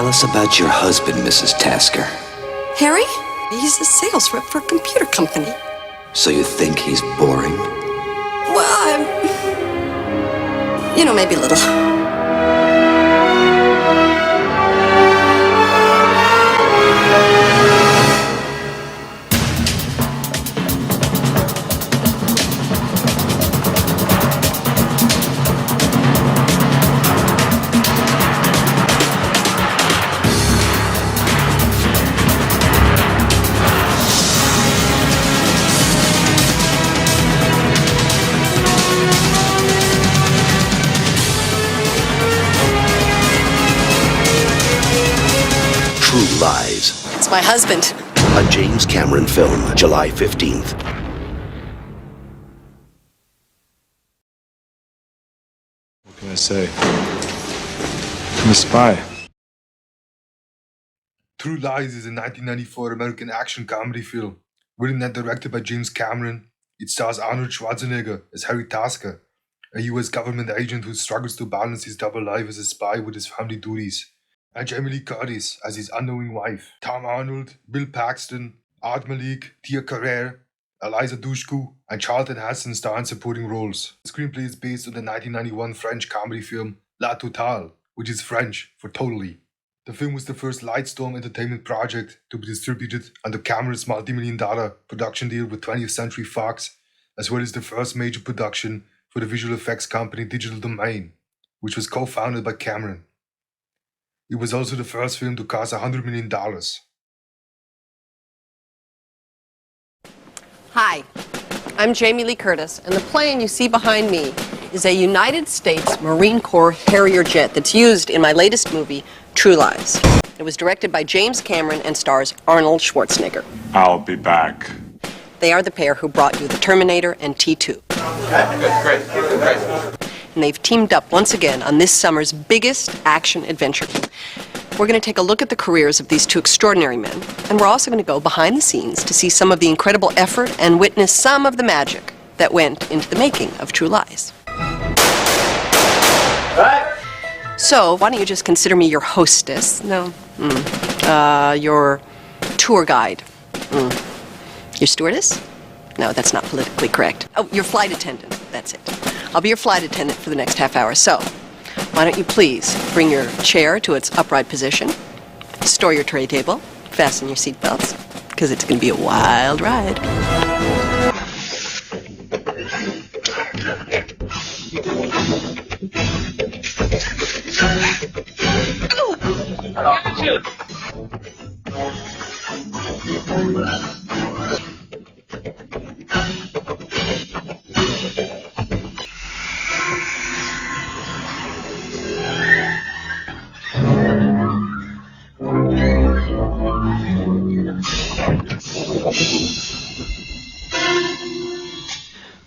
us about your husband, Mrs. Tasker. Harry? He's a sales rep for a computer company. So you think he's boring? Well, maybe a little. True Lies. It's my husband. A James Cameron film, July 15th. What can I say? I'm a spy. True Lies is a 1994 American action comedy film. Written and directed by James Cameron, it stars Arnold Schwarzenegger as Harry Tasker, a US government agent who struggles to balance his double life as a spy with his family duties, and Jamie Lee Curtis as his unknowing wife. Tom Arnold, Bill Paxton, Art Malik, Tia Carrere, Eliza Dushku, and Charlton Heston star in supporting roles. The screenplay is based on the 1991 French comedy film La Totale, which is French for totally. The film was the first Lightstorm Entertainment project to be distributed under Cameron's multi-million-dollar production deal with 20th Century Fox, as well as the first major production for the visual effects company Digital Domain, which was co-founded by Cameron. It was also the first film to cost $100 million. Hi, I'm Jamie Lee Curtis, and the plane you see behind me is a United States Marine Corps Harrier jet that's used in my latest movie, True Lies. It was directed by James Cameron and stars Arnold Schwarzenegger. I'll be back. They are the pair who brought you The Terminator and T2. Great. And they've teamed up once again on this summer's biggest action adventure. We're going to take a look at the careers of these two extraordinary men, and we're also going to go behind the scenes to see some of the incredible effort and witness some of the magic that went into the making of True Lies. So, why don't you just consider me your hostess? No. Your tour guide. Your stewardess? No, that's not politically correct. Oh, your flight attendant. That's it. I'll be your flight attendant for the next half hour. So, why don't you please bring your chair to its upright position, store your tray table, fasten your seatbelts, because it's going to be a wild ride.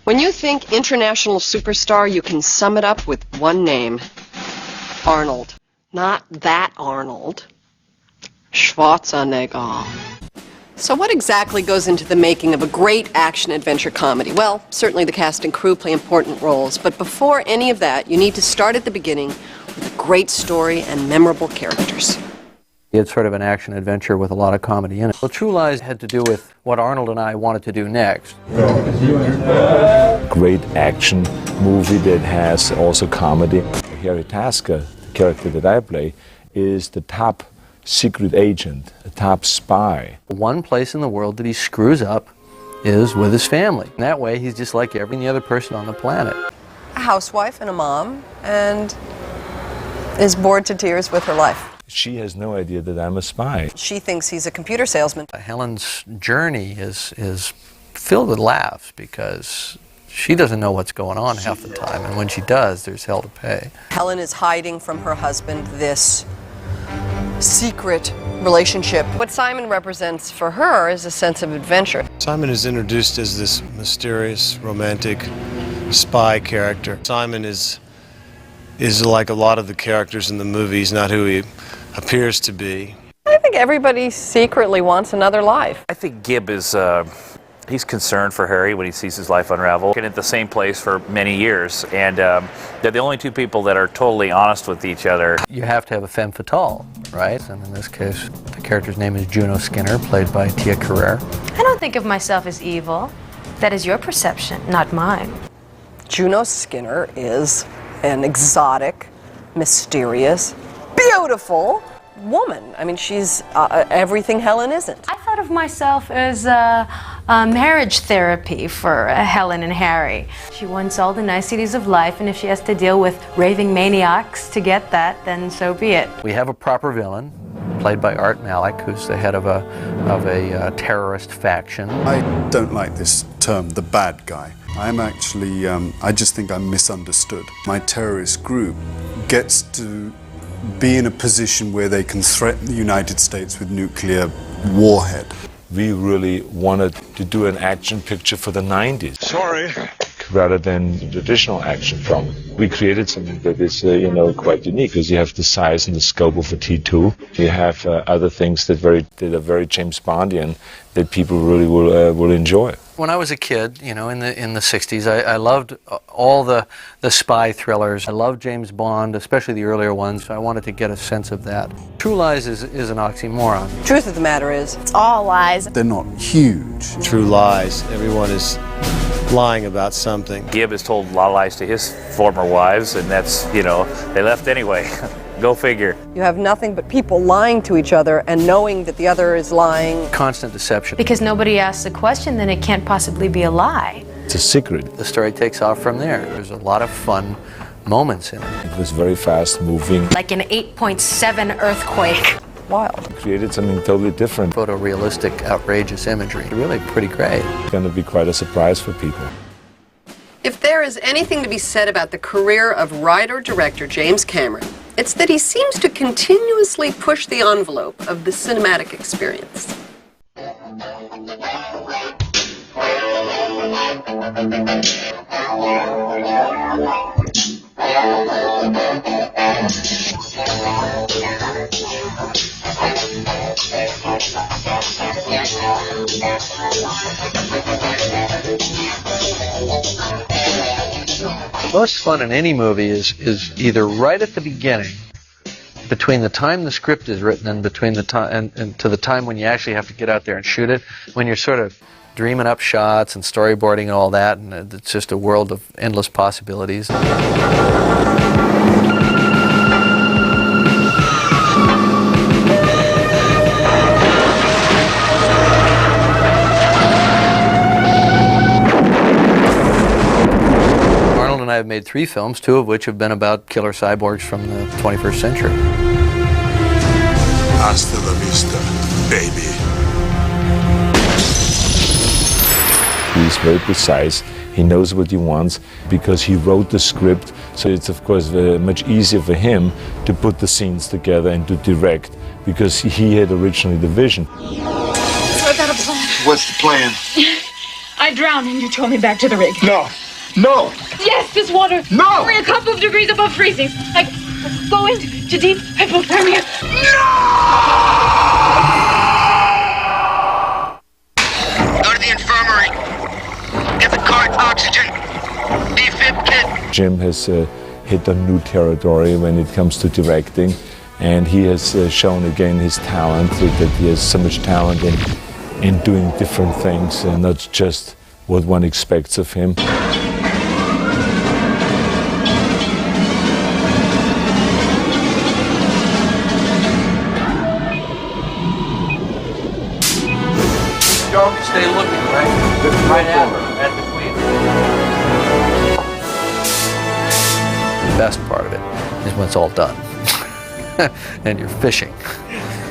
When you think international superstar, you can sum it up with one name. Arnold. Not that Arnold. Schwarzenegger. So what exactly goes into the making of a great action-adventure comedy? Well, certainly the cast and crew play important roles, but before any of that, you need to start at the beginning with a great story and memorable characters. It's sort of an action-adventure with a lot of comedy in it. Well, True Lies had to do with what Arnold and I wanted to do next. Great action movie that has also comedy. Harry Tasker, the character that I play, is the top secret agent, a top spy. One place in the world that he screws up is with his family. And that way, he's just like every other person on the planet. A housewife and a mom, and is bored to tears with her life. She has no idea that I'm a spy. She thinks he's a computer salesman. Helen's journey is filled with laughs because she doesn't know what's going on half the time, and when she does, there's hell to pay. Helen is hiding from her husband this secret relationship. What Simon represents for her is a sense of adventure. Simon is introduced as this mysterious, romantic spy character. Simon is like a lot of the characters in the movie. He's not who he appears to be. I think everybody secretly wants another life. I think Gib is He's concerned for Harry when he sees his life unravel. Been at the same place for many years, and they're the only two people that are totally honest with each other. You have to have a femme fatale, right? And in this case, the character's name is Juno Skinner, played by Tia Carrere. I don't think of myself as evil. That is your perception, not mine. Juno Skinner is an exotic, mysterious, beautiful woman. I mean, she's everything Helen isn't. I thought of myself as marriage therapy for Helen and Harry. She wants all the niceties of life, and if she has to deal with raving maniacs to get that, then so be it. We have a proper villain, played by Art Malik, who's the head of a terrorist faction. I don't like this term, the bad guy. I'm actually, I just think I'm misunderstood. My terrorist group gets to be in a position where they can threaten the United States with nuclear warhead. We really wanted to do an action picture for the 90s. Sorry. Rather than the traditional action film. We created something that is, quite unique, because you have the size and the scope of a T2. You have other things that are very James Bondian that people really will enjoy. When I was a kid, in the 60s, I loved all the spy thrillers. I loved James Bond, especially the earlier ones. I wanted to get a sense of that. True Lies is an oxymoron. Truth of the matter is, It's all lies. They're not huge. True lies. Everyone is lying about something. Gibb has told a lot of lies to his former wives, and that's, they left anyway. Go figure. you have nothing but people lying to each other and knowing that the other is lying. Constant deception. Because nobody asks the question, then it can't possibly be a lie. It's a secret. The story takes off from there. There's a lot of fun moments in it. It was very fast moving. Like an 8.7 earthquake. Wild. We created something totally different. Photorealistic, outrageous imagery. Really pretty great. It's going to be quite a surprise for people. If there is anything to be said about the career of writer-director James Cameron, it's that he seems to continuously push the envelope of the cinematic experience. Most fun in any movie is either right at the beginning, between the time the script is written and between the time and to the time when you actually have to get out there and shoot it, when you're sort of dreaming up shots and storyboarding and all that, and it's just a world of endless possibilities. Arnold and I have made 3 films, 2 of which have been about killer cyborgs from the 21st century. Hasta la vista, baby. He's very precise. He knows what he wants because he wrote the script. So it's of course much easier for him to put the scenes together and to direct because he had originally the vision. So I've got a plan. What's the plan? I drown and you tow me back to the rig. No. No. Yes, this water. No. Only a couple of degrees above freezing. I go into deep hypothermia. Go to the infirmary. Get the car's oxygen. Defib kit. Jim has hit a new territory when it comes to directing, and he has shown again his talent, that he has so much talent in doing different things and not just what one expects of him. Don't stay looking, right at her, at the queen. The best part of it is when it's all done. And you're fishing,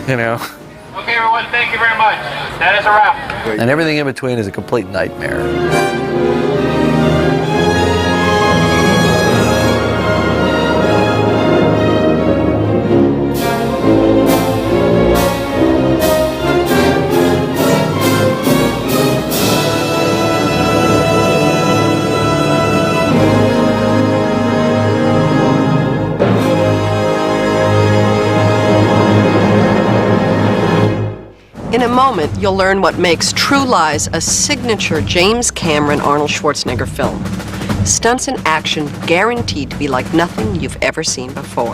Okay, everyone, thank you very much. That is a wrap. And everything in between is a complete nightmare. In In a moment, you'll learn what makes True Lies a signature James Cameron Arnold Schwarzenegger film. Stunts and action guaranteed to be like nothing you've ever seen before.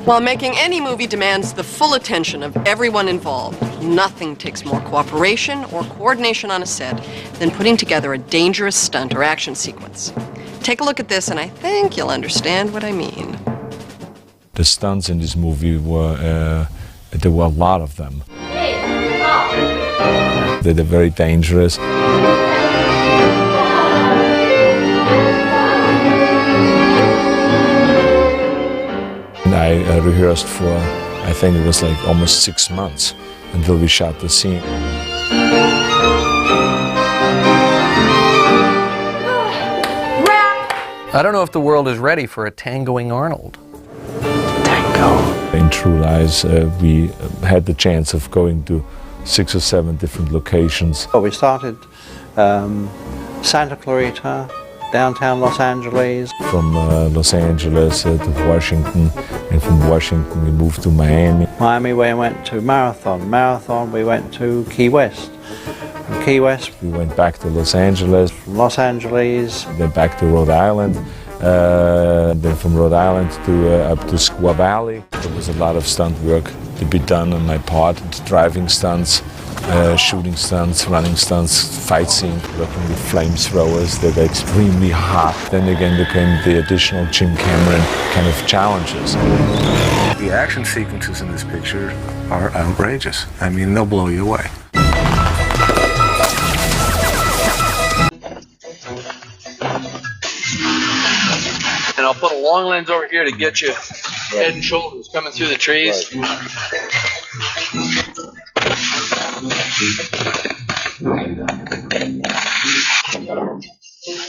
While making any movie demands the full attention of everyone involved, nothing takes more cooperation or coordination on a set than putting together a dangerous stunt or action sequence. Take a look at this and I think you'll understand what I mean. The stunts in this movie were, there were a lot of them. They're very dangerous. And I rehearsed for, I think it was like almost 6 months until we shot the scene. I don't know if the world is ready for a tangoing Arnold. In True Lies, we had the chance of going to 6 or 7 different locations. Well, we started Santa Clarita, downtown Los Angeles. From Los Angeles to Washington, and from Washington we moved to Miami. Miami, we went to Marathon. Marathon, we went to Key West. From Key West, we went back to Los Angeles. From Los Angeles, then back to Rhode Island. Then from Rhode Island to up to Squaw Valley. There was a lot of stunt work to be done on my part, driving stunts, shooting stunts, running stunts, fight scene, working with flamethrowers that are extremely hot. Then again there came the additional Jim Cameron kind of challenges. The action sequences in this picture are outrageous. I mean, they'll blow you away. And I'll put a long lens over here to get you head and shoulders coming through the trees.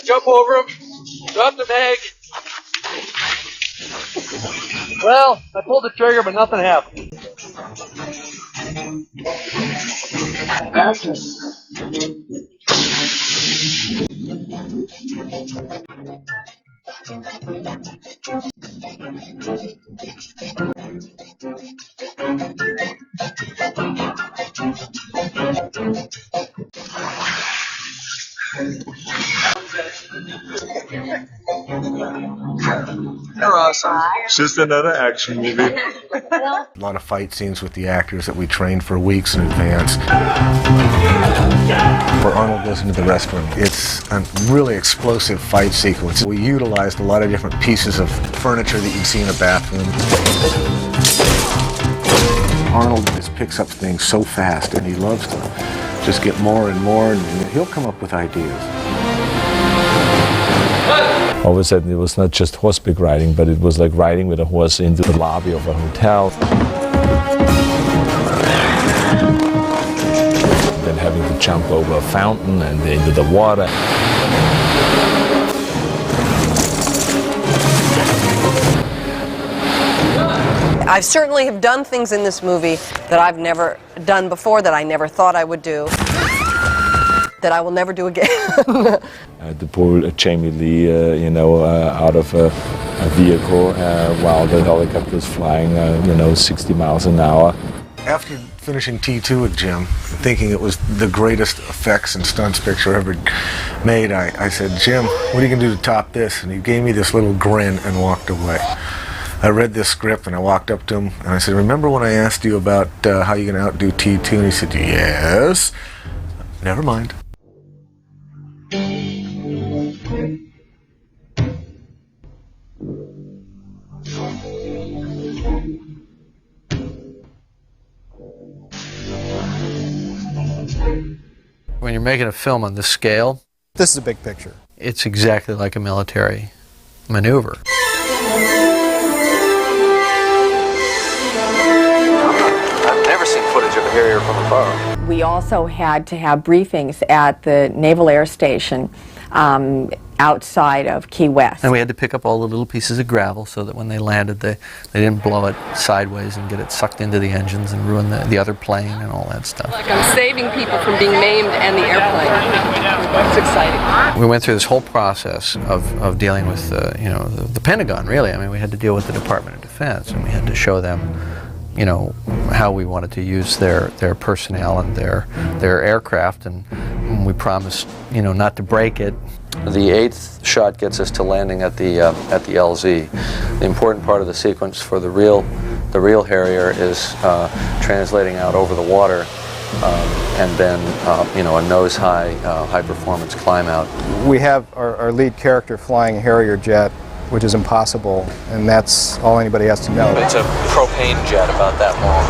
Jump over them, drop the mag. Well, I pulled the trigger, but nothing happened. Action. They're awesome. It's just another action movie. A lot of fight scenes with the actors that we trained for weeks in advance. Where Arnold goes into the restroom, it's a really explosive fight sequence. We utilized a lot of different pieces of furniture that you'd see in a bathroom. Arnold just picks up things so fast, and he loves to just get more and more, and he'll come up with ideas. All of a sudden, it was not just horseback riding, but it was like riding with a horse into the lobby of a hotel. Then having to jump over a fountain and into the water. I certainly have done things in this movie that I've never done before, that I never thought I would do, that I will never do again. To pull Jamie Lee, out of a vehicle while the helicopter was flying, 60 miles an hour. After finishing T2 with Jim, thinking it was the greatest effects and stunts picture ever made, I said, Jim, what are you going to do to top this? And he gave me this little grin and walked away. I read this script and I walked up to him and I said, remember when I asked you about how you're going to outdo T2? And he said, yes. Never mind. When you're making a film on this scale, this is a big picture. It's exactly like a military maneuver. I've never seen footage of a Harrier from afar. We also had to have briefings at the Naval Air Station outside of Key West. And we had to pick up all the little pieces of gravel so that when they landed, they didn't blow it sideways and get it sucked into the engines and ruin the other plane and all that stuff. Like I'm saving people from being maimed and the airplane. It's exciting. We went through this whole process of dealing with the Pentagon, really. I mean, we had to deal with the Department of Defense, and we had to show them how we wanted to use their personnel and their aircraft, and we promised, not to break it. The 8th shot gets us to landing at the LZ. The important part of the sequence for the real Harrier is translating out over the water, and then a nose-high, high-performance climb-out. We have our lead character flying a Harrier jet, which is impossible, and that's all anybody has to know. It's a propane jet about that long.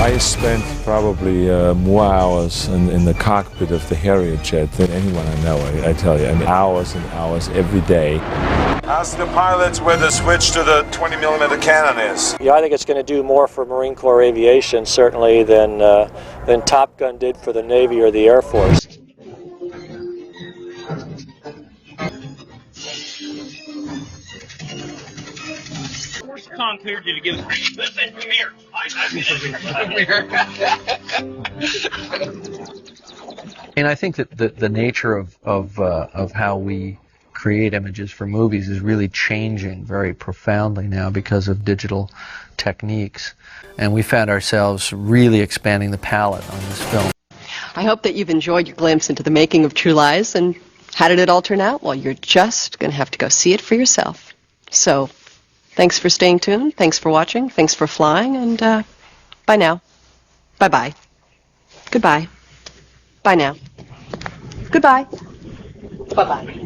I spent probably more hours in the cockpit of the Harrier jet than anyone I know, I tell you. I mean, hours and hours every day. Ask the pilots where the switch to the 20mm cannon is. Yeah, I think it's going to do more for Marine Corps aviation, certainly, than Top Gun did for the Navy or the Air Force. Con cleared you to give it. Listen, come here. And I think that the nature of how we create images for movies is really changing very profoundly now because of digital techniques. And we found ourselves really expanding the palette on this film. I hope that you've enjoyed your glimpse into the making of True Lies, and how did it all turn out? Well, you're just going to have to go see it for yourself. So, thanks for staying tuned, thanks for watching, thanks for flying, and bye now. Bye-bye. Goodbye. Bye now. Goodbye. Bye-bye.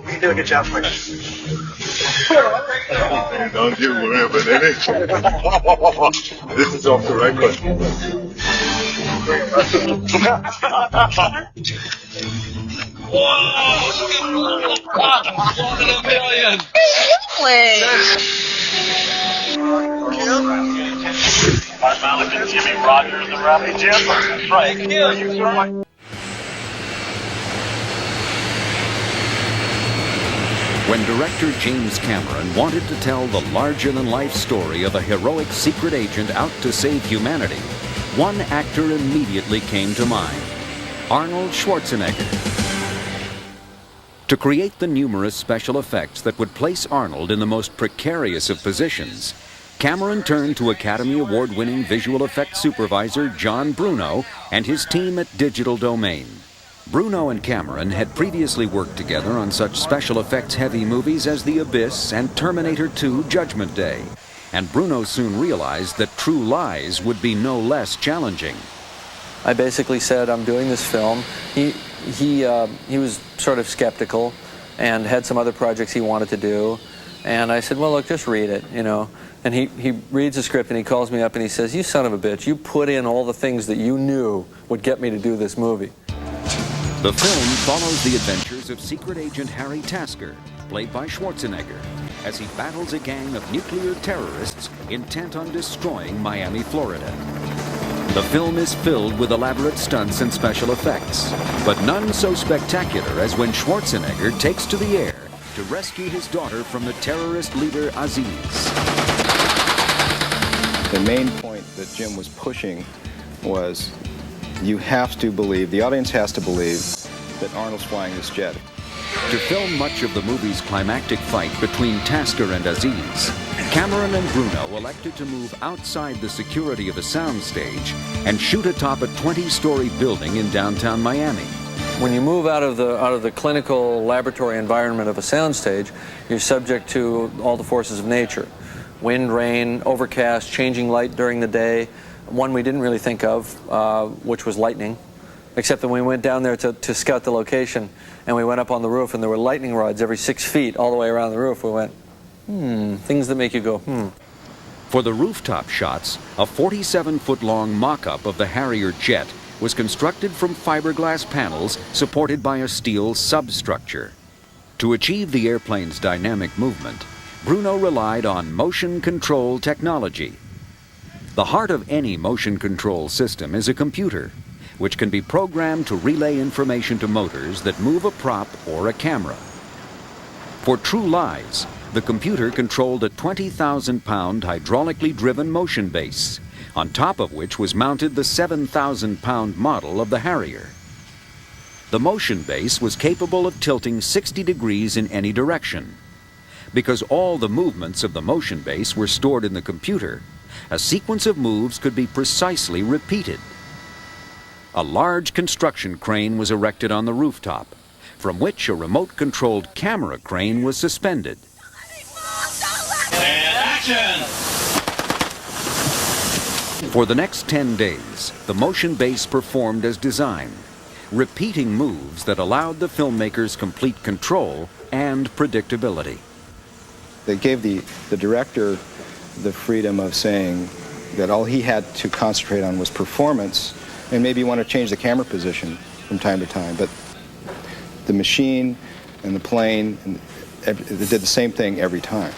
You did a good job, Mike. Don't you worry about anything. This is off the record. Mark Malik and Jimmy Rogers and Rowdy Jim. Right. You When director James Cameron wanted to tell the larger-than-life story of a heroic secret agent out to save humanity, one actor immediately came to mind: Arnold Schwarzenegger. To create the numerous special effects that would place Arnold in the most precarious of positions, Cameron turned to Academy Award-winning visual effects supervisor John Bruno and his team at Digital Domain. Bruno and Cameron had previously worked together on such special effects-heavy movies as The Abyss and Terminator 2: Judgment Day, and Bruno soon realized that True Lies would be no less challenging. I basically said, I'm doing this film. He was sort of skeptical and had some other projects he wanted to do, and I said, well, look, just read it, And he reads the script and he calls me up and he says, you son of a bitch, you put in all the things that you knew would get me to do this movie. The film follows the adventures of secret agent Harry Tasker, played by Schwarzenegger, as he battles a gang of nuclear terrorists intent on destroying Miami, Florida. The film is filled with elaborate stunts and special effects, but none so spectacular as when Schwarzenegger takes to the air to rescue his daughter from the terrorist leader Aziz. The main point that Jim was pushing was, you have to believe, the audience has to believe, that Arnold's flying this jet. To film much of the movie's climactic fight between Tasker and Aziz, Cameron and Bruno elected to move outside the security of a soundstage and shoot atop a 20-story building in downtown Miami. When you move out of the clinical laboratory environment of a soundstage, you're subject to all the forces of nature. Wind, rain, overcast, changing light during the day. One we didn't really think of, which was lightning, except that when we went down there to scout the location and we went up on the roof and there were lightning rods every 6 feet all the way around the roof, we went, things that make you go, For the rooftop shots, a 47-foot-long mock-up of the Harrier jet was constructed from fiberglass panels supported by a steel substructure. To achieve the airplane's dynamic movement, Bruno relied on motion control technology. The heart of any motion control system is a computer, which can be programmed to relay information to motors that move a prop or a camera. For True Lies, The computer controlled a 20,000-pound hydraulically driven motion base, on top of which was mounted the 7,000-pound model of the Harrier. The motion base was capable of tilting 60 degrees in any direction. Because all the movements of the motion base were stored in the computer, a sequence of moves could be precisely repeated. A large construction crane was erected on the rooftop, from which a remote-controlled camera crane was suspended. And action! For the next 10 days, the motion base performed as designed, repeating moves that allowed the filmmakers complete control and predictability. They gave the director the freedom of saying that all he had to concentrate on was performance, and maybe you want to change the camera position from time to time, but the machine and the plane, they did the same thing every time.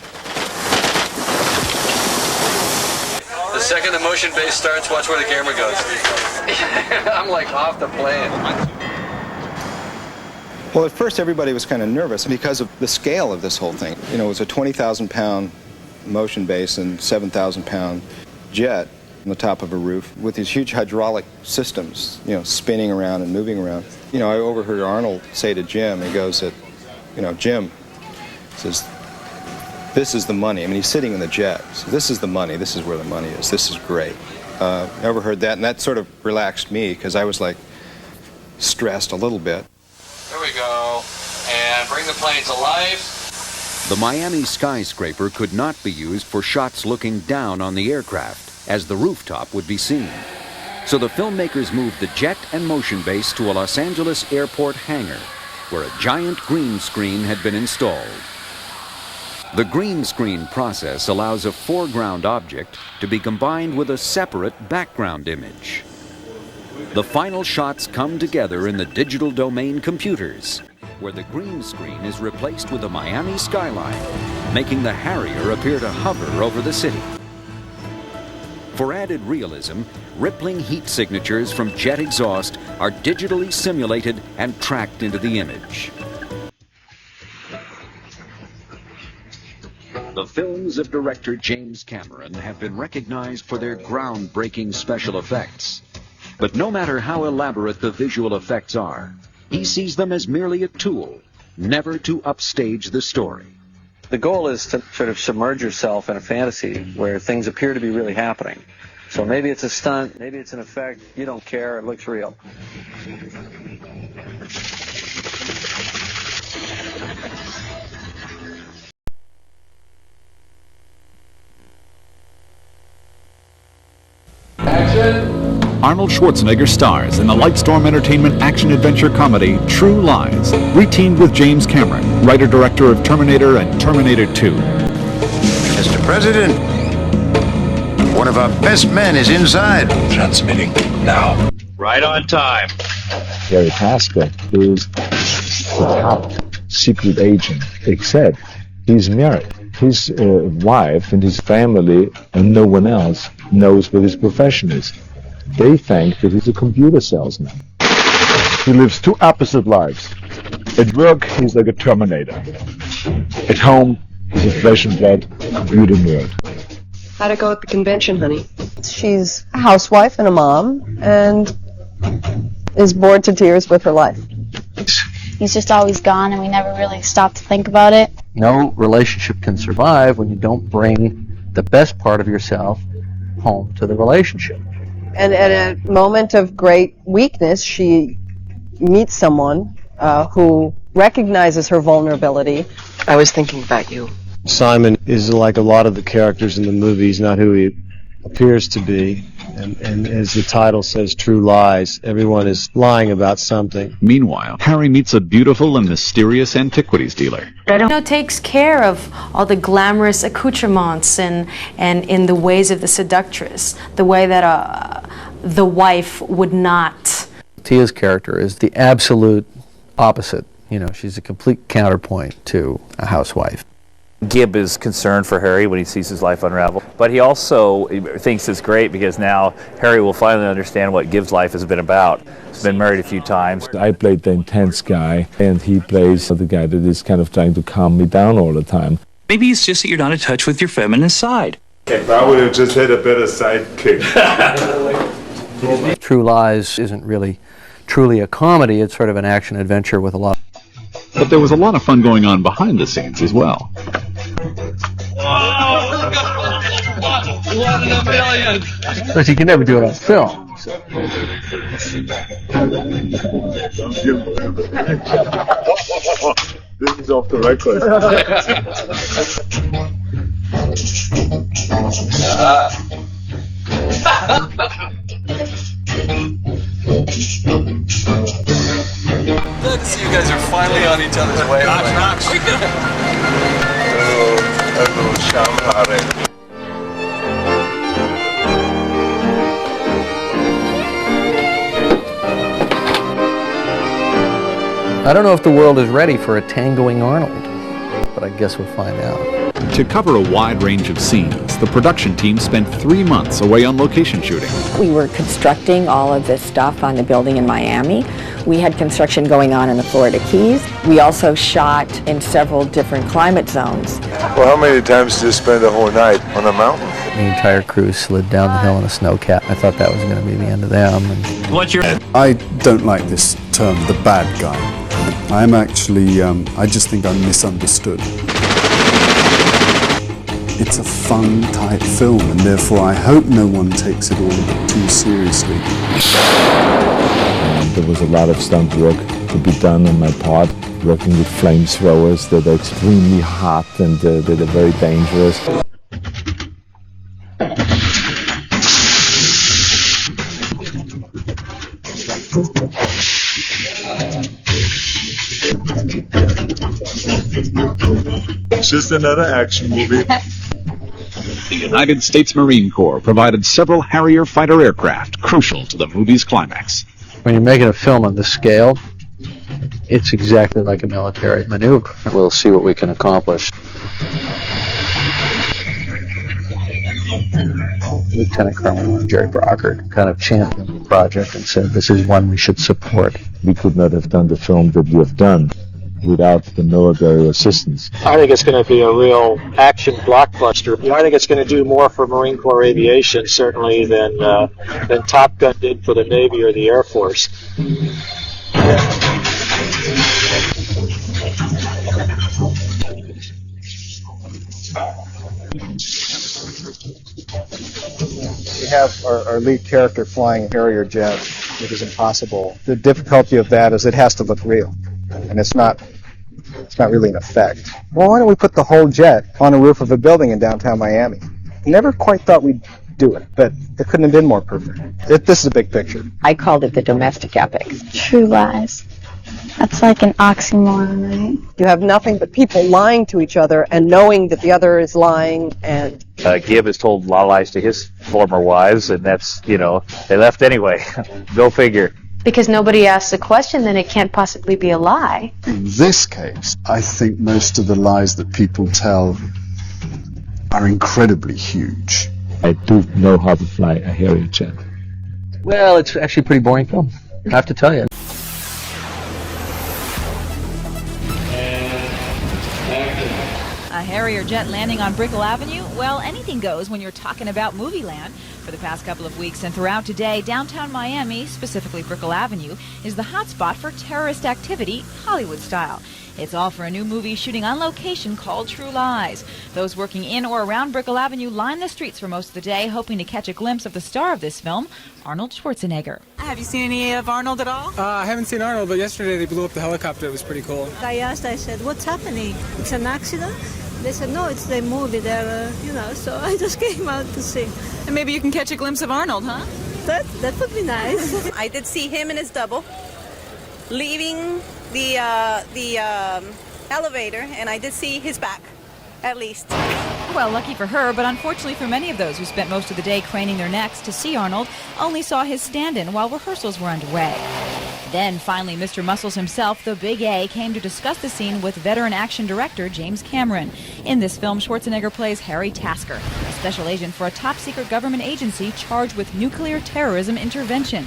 The second the motion base starts, watch where the camera goes. I'm like off the plane. Well, at first everybody was kind of nervous because of the scale of this whole thing. You know, it was a 20,000-pound motion base and 7,000-pound jet on the top of a roof with these huge hydraulic systems, you know, spinning around and moving around. You know, I overheard Arnold say to Jim, he goes that, you know, Jim says, this is the money. I mean, he's sitting in the jet. So this is the money. This is where the money is. This is great. I overheard that, and that sort of relaxed me because I was like stressed a little bit. There we go. And bring the plane to life. The Miami skyscraper could not be used for shots looking down on the aircraft, as the rooftop would be seen. So the filmmakers moved the jet and motion base to a Los Angeles airport hangar, where a giant green screen had been installed. The green screen process allows a foreground object to be combined with a separate background image. The final shots come together in the digital domain computers, where the green screen is replaced with the Miami skyline, making the Harrier appear to hover over the city. For added realism, rippling heat signatures from jet exhaust are digitally simulated and tracked into the image. The films of director James Cameron have been recognized for their groundbreaking special effects. But no matter how elaborate the visual effects are, he sees them as merely a tool, never to upstage the story. The goal is to sort of submerge yourself in a fantasy where things appear to be really happening. So maybe it's a stunt, maybe it's an effect, you don't care, it looks real. Arnold Schwarzenegger stars in the Lightstorm Entertainment action-adventure comedy True Lies, reteamed with James Cameron, writer-director of Terminator and Terminator 2. Mr. President, one of our best men is inside. Transmitting now. Right on time. Gary Tasker is the top secret agent, except he's married. His wife and his family and no one else knows what his profession is. They think that he's a computer salesman. He lives two opposite lives. At work, he's like a Terminator. At home, he's a flesh and blood computer nerd. How'd it go at the convention, honey? She's a housewife and a mom, and is bored to tears with her life. He's just always gone, and we never really stop to think about it. No relationship can survive when you don't bring the best part of yourself home to the relationship. And at a moment of great weakness, she meets someone who recognizes her vulnerability. I was thinking about you. Simon is like a lot of the characters in the movies, not who he appears to be. And as the title says, True Lies, everyone is lying about something. Meanwhile, Harry meets a beautiful and mysterious antiquities dealer. Takes care of all the glamorous accoutrements and in the ways of the seductress, the way that the wife would not. Tia's character is the absolute opposite. You know, she's a complete counterpoint to a housewife. Gibb is concerned for Harry when he sees his life unravel, but he also thinks it's great because now Harry will finally understand what Gibb's life has been about. He's been married a few times. I played the intense guy, and he plays the guy that is kind of trying to calm me down all the time. Maybe it's just that you're not in touch with your feminine side. If I would have just had a better sidekick. True Lies isn't really truly a comedy. It's sort of an action adventure with a lot. But there was a lot of fun going on behind the scenes as well. 1 in a million. But you can never do it on film. This is off the record. Glad to see you guys are finally on each other's wavelength. I don't know if the world is ready for a tangoing Arnold, but I guess we'll find out. To cover a wide range of scenes, the production team spent 3 months away on location shooting. We were constructing all of this stuff on the building in Miami. We had construction going on in the Florida Keys. We also shot in several different climate zones. Well, how many times did you spend the whole night on a mountain? The entire crew slid down the hill in a snowcat. I thought that was going to be the end of them. What's your... I don't like this term, the bad guy. I'm actually, I just think I'm misunderstood. It's a fun type film, and therefore I hope no one takes it all too seriously. There was a lot of stunt work to be done on my part, working with flamethrowers that are extremely hot and that are very dangerous. It's just another action movie. The United States Marine Corps provided several Harrier fighter aircraft, crucial to the movie's climax. When you're making a film on this scale, it's exactly like a military maneuver. We'll see what we can accomplish. Lieutenant Colonel Jerry Brockert kind of championed the project and said this is one we should support. We could not have done the film that we have done without the military assistance. I think it's going to be a real action blockbuster. I think it's going to do more for Marine Corps aviation, certainly, than Top Gun did for the Navy or the Air Force. We have our lead character flying a Harrier jet, which is impossible. The difficulty of that is it has to look real, and it's not really an effect. Well, why don't we put the whole jet on the roof of a building in downtown Miami? Never quite thought we'd do it, but it couldn't have been more perfect. This is a big picture. I called it the domestic epic. True Lies. That's like an oxymoron, right? You have nothing but people lying to each other and knowing that the other is lying, and Gibb has told a lot of lies to his former wives, and that's, they left anyway. Go figure. Because nobody asks the question, then it can't possibly be a lie. In this case, I think most of the lies that people tell are incredibly huge. I do know how to fly a Harrier jet. Well, it's actually a pretty boring film, I have to tell you. A Harrier jet landing on Brickell Avenue? Well, anything goes when you're talking about movie land. For the past couple of weeks and throughout today, downtown Miami, specifically Brickell Avenue, is the hotspot for terrorist activity, Hollywood style. It's all for a new movie shooting on location called True Lies. Those working in or around Brickell Avenue line the streets for most of the day, hoping to catch a glimpse of the star of this film, Arnold Schwarzenegger. Have you seen any of Arnold at all? I haven't seen Arnold, but yesterday they blew up the helicopter. It was pretty cool. I said, what's happening? It's an accident? They said, no, it's the movie there, so I just came out to see. And maybe you can catch a glimpse of Arnold, huh? That would be nice. I did see him and his double leaving the elevator, and I did see his back, at least. Well, lucky for her, but unfortunately for many of those who spent most of the day craning their necks to see Arnold, only saw his stand-in while rehearsals were underway. Then, finally, Mr. Muscles himself, the Big A, came to discuss the scene with veteran action director James Cameron. In this film, Schwarzenegger plays Harry Tasker, a special agent for a top-secret government agency charged with nuclear terrorism intervention.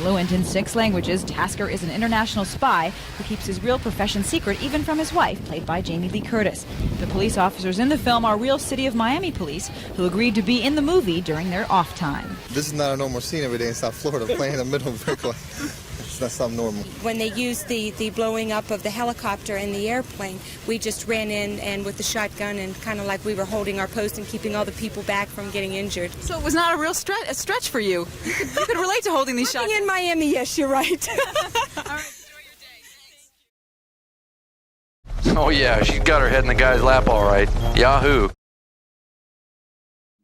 Fluent in 6 languages, Tasker is an international spy who keeps his real profession secret even from his wife, played by Jamie Lee Curtis. The police officers in the film are real City of Miami police who agreed to be in the movie during their off time. This is not a normal scene every day in South Florida, playing in the middle of Brickley. It's not something normal. When they used the blowing up of the helicopter and the airplane, we just ran in and with the shotgun and kind of like we were holding our post and keeping all the people back from getting injured. So it was not a real stretch for you. You could relate to holding these shots. In Miami, yes, you're right. Oh yeah, she's got her head in the guy's lap all right. Yahoo!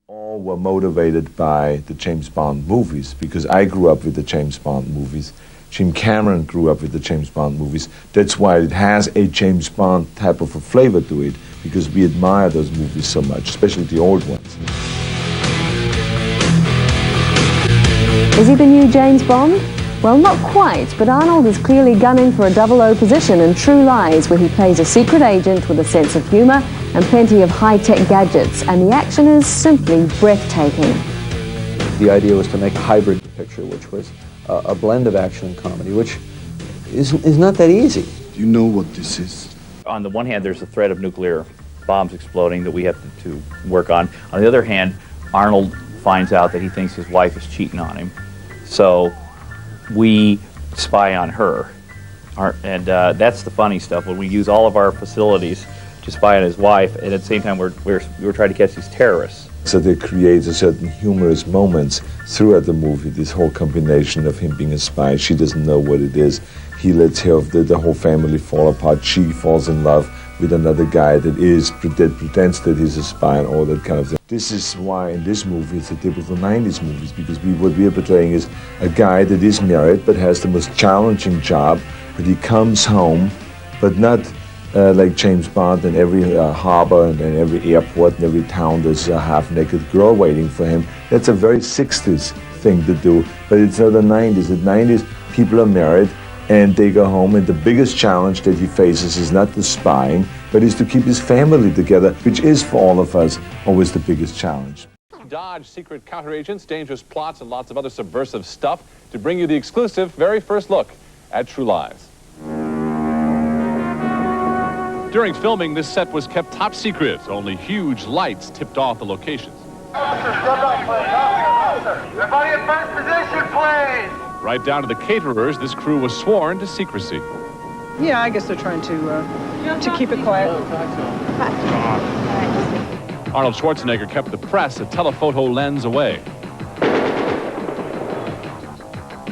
All were motivated by the James Bond movies, because I grew up with the James Bond movies. Jim Cameron grew up with the James Bond movies. That's why it has a James Bond type of a flavor to it, because we admire those movies so much, especially the old ones. Is he the new James Bond? Well, not quite, but Arnold is clearly gunning for a 00 position in True Lies, where he plays a secret agent with a sense of humor and plenty of high-tech gadgets, and the action is simply breathtaking. The idea was to make a hybrid picture, which was a blend of action and comedy, which is not that easy. Do you know what this is? On the one hand, there's the threat of nuclear bombs exploding that we have to work on. On the other hand, Arnold finds out that he thinks his wife is cheating on him. So we spy on her. And that's the funny stuff, when we use all of our facilities to spy on his wife, and at the same time we're trying to catch these terrorists. So they create a certain humorous moments throughout the movie, this whole combination of him being a spy. She doesn't know what it is. He lets the whole family fall apart. She falls in love with another guy that pretends that he's a spy and all that kind of thing. This is why in this movie it's a typical 90s movies, because what we are portraying is a guy that is married but has the most challenging job, but he comes home, but not like James Bond, and every harbor and every airport and every town there's a half-naked girl waiting for him. That's a very 60s thing to do, but it's not the 90s. In the 90s, people are married and they go home, and the biggest challenge that he faces is not the spying, but is to keep his family together, which is for all of us always the biggest challenge. Dodge secret counteragents, dangerous plots, and lots of other subversive stuff to bring you the exclusive very first look at True Lies. During filming, this set was kept top secret. Only huge lights tipped off the locations. Everybody in first position, please. Right down to the caterers, this crew was sworn to secrecy. Yeah, I guess they're trying to keep it quiet. Arnold Schwarzenegger kept the press a telephoto lens away.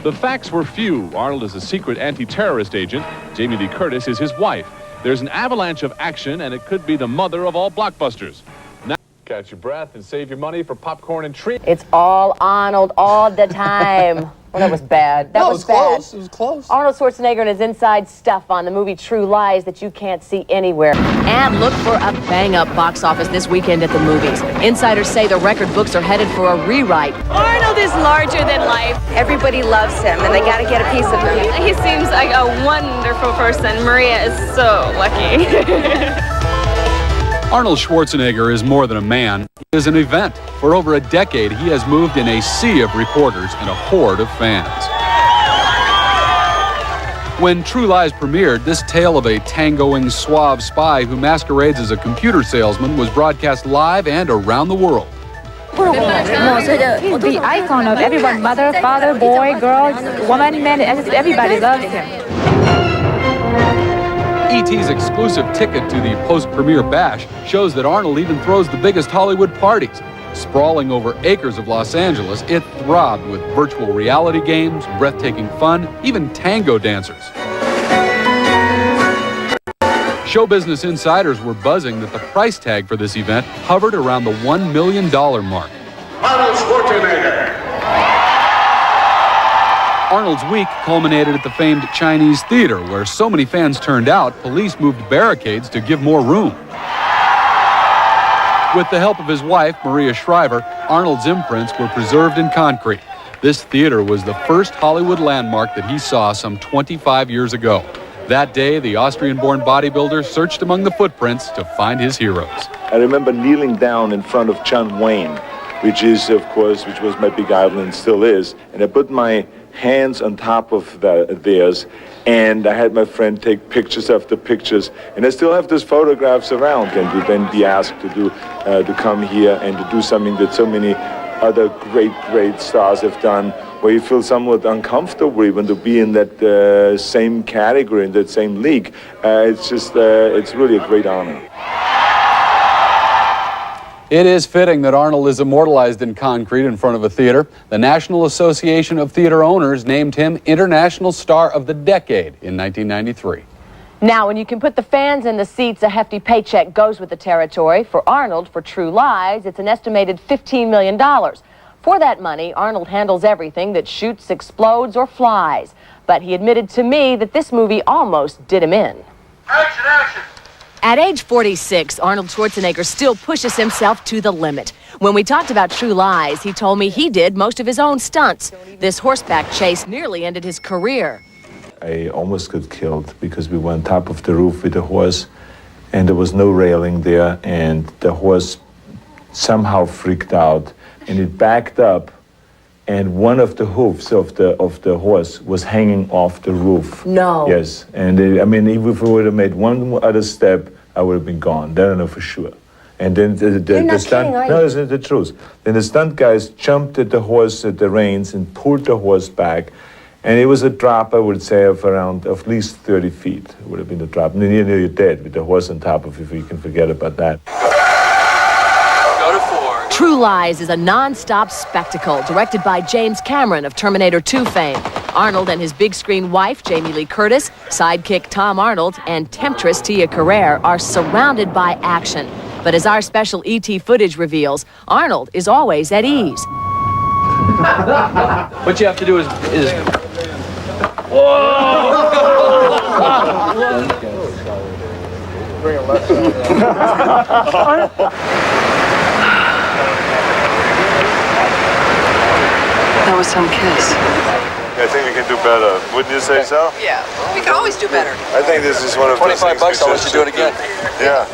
The facts were few. Arnold is a secret anti-terrorist agent. Jamie Lee Curtis is his wife. There's an avalanche of action, and it could be the mother of all blockbusters. Now, catch your breath and save your money for popcorn and treats. It's all Arnold all the time. Well, that was bad. That was bad. Close. It was close. Arnold Schwarzenegger and his inside stuff on the movie True Lies that you can't see anywhere. And look for a bang-up box office this weekend at the movies. Insiders say the record books are headed for a rewrite. Arnold is larger than life. Everybody loves him, and they got to get a piece of him. He seems like a wonderful person. Maria is so lucky. Arnold Schwarzenegger is more than a man. He is an event. For over a decade, he has moved in a sea of reporters and a horde of fans. When True Lies premiered, this tale of a tangoing, suave spy who masquerades as a computer salesman was broadcast live and around the world. He's the icon of everyone, mother, father, boy, girl, woman, man, everybody loves him. E.T.'s exclusive ticket to the post-premiere bash shows that Arnold even throws the biggest Hollywood parties. Sprawling over acres of Los Angeles, it throbbed with virtual reality games, breathtaking fun, even tango dancers. Show business insiders were buzzing that the price tag for this event hovered around the $1 million mark. Arnold Schwarzenegger. Arnold's week culminated at the famed Chinese Theater, where so many fans turned out, police moved barricades to give more room. With the help of his wife, Maria Shriver, Arnold's imprints were preserved in concrete. This theater was the first Hollywood landmark that he saw some 25 years ago. That day, the Austrian-born bodybuilder searched among the footprints to find his heroes. I remember kneeling down in front of John Wayne, which was my big idol and still is, and I put my hands on top of theirs, and I had my friend take pictures after pictures, and I still have those photographs around, and to then be asked to come here and to do something that so many other great stars have done, where you feel somewhat uncomfortable even to be in that same category, in that same league. It's really a great honor. It is fitting that Arnold is immortalized in concrete in front of a theater. The National Association of Theater Owners named him International Star of the Decade in 1993. Now, when you can put the fans in the seats, a hefty paycheck goes with the territory. For Arnold, for True Lies, it's an estimated $15 million. For that money, Arnold handles everything that shoots, explodes, or flies. But he admitted to me that this movie almost did him in. Action, action! At age 46, Arnold Schwarzenegger still pushes himself to the limit. When we talked about True Lies, he told me he did most of his own stunts. This horseback chase nearly ended his career. I almost got killed because we were on top of the roof with the horse, and there was no railing there, and the horse somehow freaked out, and it backed up, and one of the hoofs of the horse was hanging off the roof. No. Yes, and even if we would have made one other step, I would have been gone. That I know for sure. And then the stunt. No, it's the truth. Then the stunt guys jumped at the horse at the reins and pulled the horse back. And it was a drop, I would say, of around at least 30 feet. It would have been a drop. And then you're dead with the horse on top of you. You can forget about that. Go to 4. True Lies is a non-stop spectacle directed by James Cameron of Terminator 2 fame. Arnold and his big screen wife, Jamie Lee Curtis, sidekick Tom Arnold, and temptress Tia Carrere are surrounded by action. But as our special ET footage reveals, Arnold is always at ease. What you have to do is That was some kiss. I think we can do better. Wouldn't you say so? Yeah, we can always do better. I think this is one of those things. $25, I'll let you do it again. Yeah.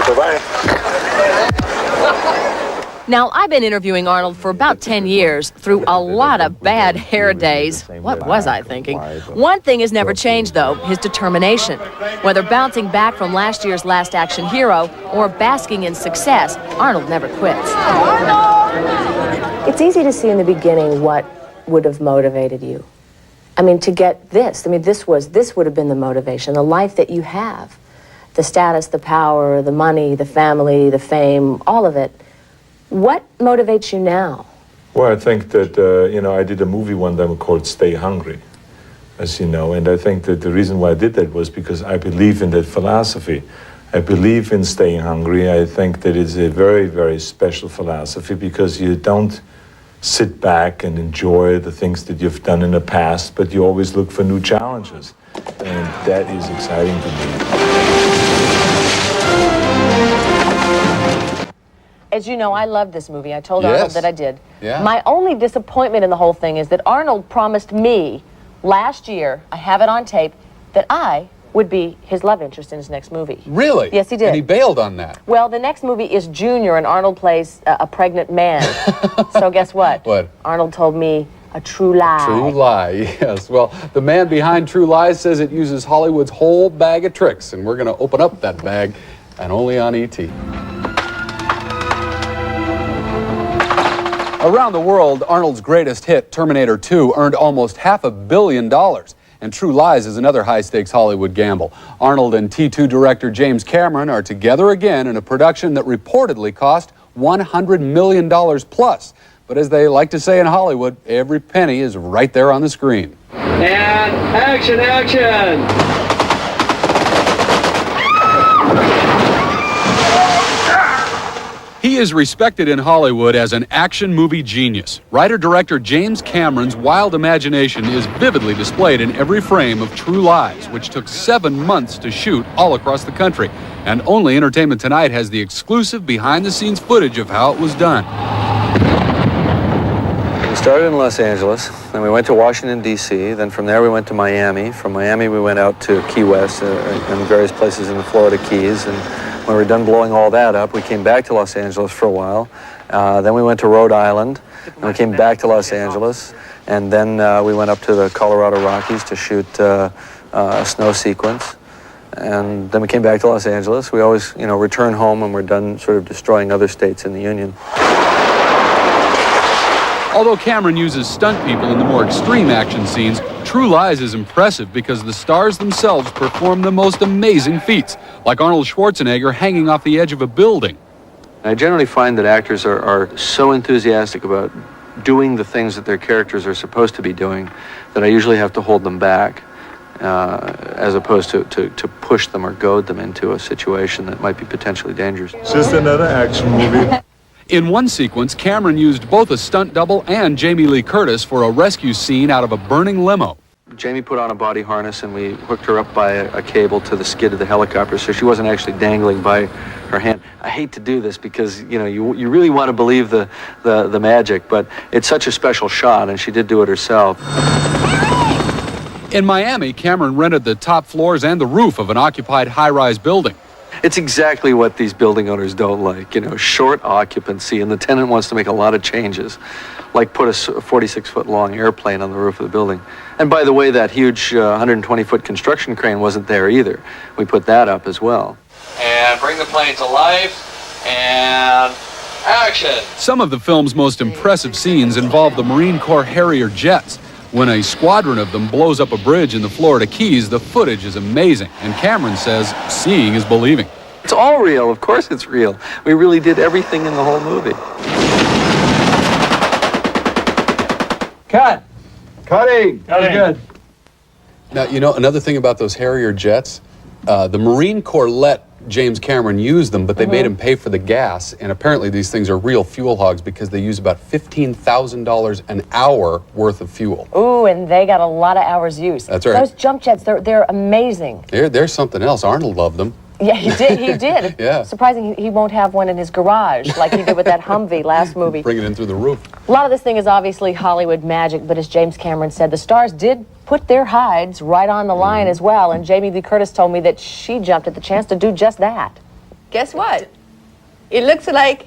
Bye-bye. Now, I've been interviewing Arnold for about 10 years, through a lot of bad hair days. What was I thinking? One thing has never changed, though, his determination. Whether bouncing back from last year's Last Action Hero or basking in success, Arnold never quits. It's easy to see in the beginning what would have motivated you. I mean, to get this. I mean, this would have been the motivation, the life that you have. The status, the power, the money, the family, the fame, all of it. What motivates you now? Well, I think that, I did a movie one time called Stay Hungry, as you know, and I think that the reason why I did that was because I believe in that philosophy. I believe in staying hungry. I think that it's a very, very special philosophy because you don't sit back and enjoy the things that you've done in the past, but you always look for new challenges, and that is exciting to me. As you know, I love this movie. I told Arnold that I did. Yeah. My only disappointment in the whole thing is that Arnold promised me last year, I have it on tape, that I would be his love interest in his next movie. Really? Yes, he did. And he bailed on that. Well, the next movie is Junior, and Arnold plays a pregnant man. So guess what? What? Arnold told me a true lie. True Lie, yes. Well, the man behind True Lies says it uses Hollywood's whole bag of tricks, and we're going to open up that bag, and only on E.T. Around the world, Arnold's greatest hit, Terminator 2, earned almost $500 million. And True Lies is another high-stakes Hollywood gamble. Arnold and T2 director James Cameron are together again in a production that reportedly cost $100 million plus. But as they like to say in Hollywood, every penny is right there on the screen. And action, action! He is respected in Hollywood as an action movie genius. Writer-director James Cameron's wild imagination is vividly displayed in every frame of True Lies, which took 7 months to shoot all across the country. And only Entertainment Tonight has the exclusive behind-the-scenes footage of how it was done. We started in Los Angeles, then we went to Washington, D.C., then from there we went to Miami. From Miami we went out to Key West and various places in the Florida Keys, and When we were done blowing all that up, we came back to Los Angeles for a while. Then we went to Rhode Island, and we came back to Los Angeles, and then we went up to the Colorado Rockies to shoot a snow sequence. And then we came back to Los Angeles. We always, return home when we're done sort of destroying other states in the Union. Although Cameron uses stunt people in the more extreme action scenes, True Lies is impressive because the stars themselves perform the most amazing feats, like Arnold Schwarzenegger hanging off the edge of a building. I generally find that actors are so enthusiastic about doing the things that their characters are supposed to be doing that I usually have to hold them back, as opposed to push them or goad them into a situation that might be potentially dangerous. It's just another action movie. In one sequence, Cameron used both a stunt double and Jamie Lee Curtis for a rescue scene out of a burning limo. Jamie put on a body harness and we hooked her up by a cable to the skid of the helicopter, so she wasn't actually dangling by her hand. I hate to do this because, you really want to believe the magic, but it's such a special shot, and she did do it herself. In Miami, Cameron rented the top floors and the roof of an occupied high-rise building. It's exactly what these building owners don't like, short occupancy, and the tenant wants to make a lot of changes, like put a 46-foot long airplane on the roof of the building. And by the way, that huge 120-foot construction crane wasn't there either. We put that up as well. And bring the plane to life, and action! Some of the film's most impressive scenes involve the Marine Corps Harrier jets. When a squadron of them blows up a bridge in the Florida Keys, the footage is amazing, and Cameron says seeing is believing. It's all real. Of course it's real. We really did everything in the whole movie. Cut! Cutting! That was good. Now, another thing about those Harrier jets, the Marine Corps let James Cameron use them, but they made him pay for the gas, and apparently these things are real fuel hogs because they use about $15,000 an hour worth of fuel. Ooh, and they got a lot of hours use. That's right. Those jump jets, they're amazing. There's something else. Arnold loved them. Yeah, he did. Yeah. Surprising he won't have one in his garage like he did with that Humvee last movie. Bring it in through the roof. A lot of this thing is obviously Hollywood magic, but as James Cameron said, the stars did put their hides right on the line as well, and Jamie Lee Curtis told me that she jumped at the chance to do just that. Guess what? It looks like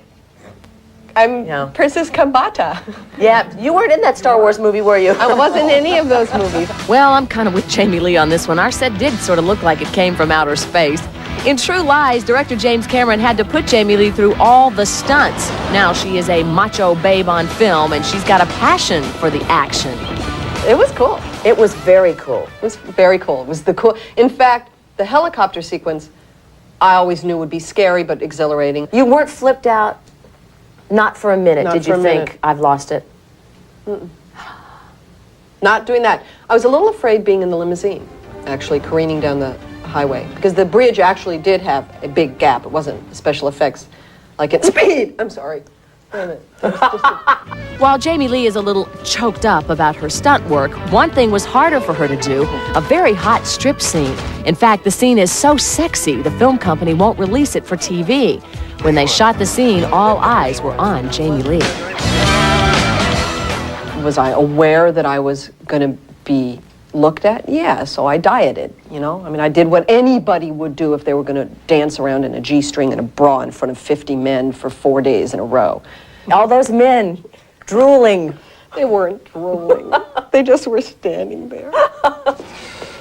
I'm Princess Kambata. Yeah, you weren't in that Star Wars movie, were you? I wasn't in any of those movies. Well, I'm kind of with Jamie Lee on this one. Our set did sort of look like it came from outer space. In True Lies, director James Cameron had to put Jamie Lee through all the stunts. Now she is a macho babe on film, and she's got a passion for the action. It was cool. It was very cool. It was very cool. It was the cool. In fact, the helicopter sequence I always knew would be scary but exhilarating. You weren't flipped out, not for a minute, Not did for you a think, minute. I've lost it? Not doing that. I was a little afraid being in the limousine, actually careening down the highway, because the bridge actually did have a big gap. It wasn't special effects like in Speed. I'm sorry. Wait a minute. While Jamie Lee is a little choked up about her stunt work, one thing was harder for her to do, a very hot strip scene. In fact, the scene is so sexy, the film company won't release it for TV. When they shot the scene, all eyes were on Jamie Lee. Was I aware that I was going to be looked at? Yeah, so I dieted, I did what anybody would do if they were going to dance around in a G-string and a bra in front of 50 men for 4 days in a row. All those men drooling. They weren't drooling. They just were standing there.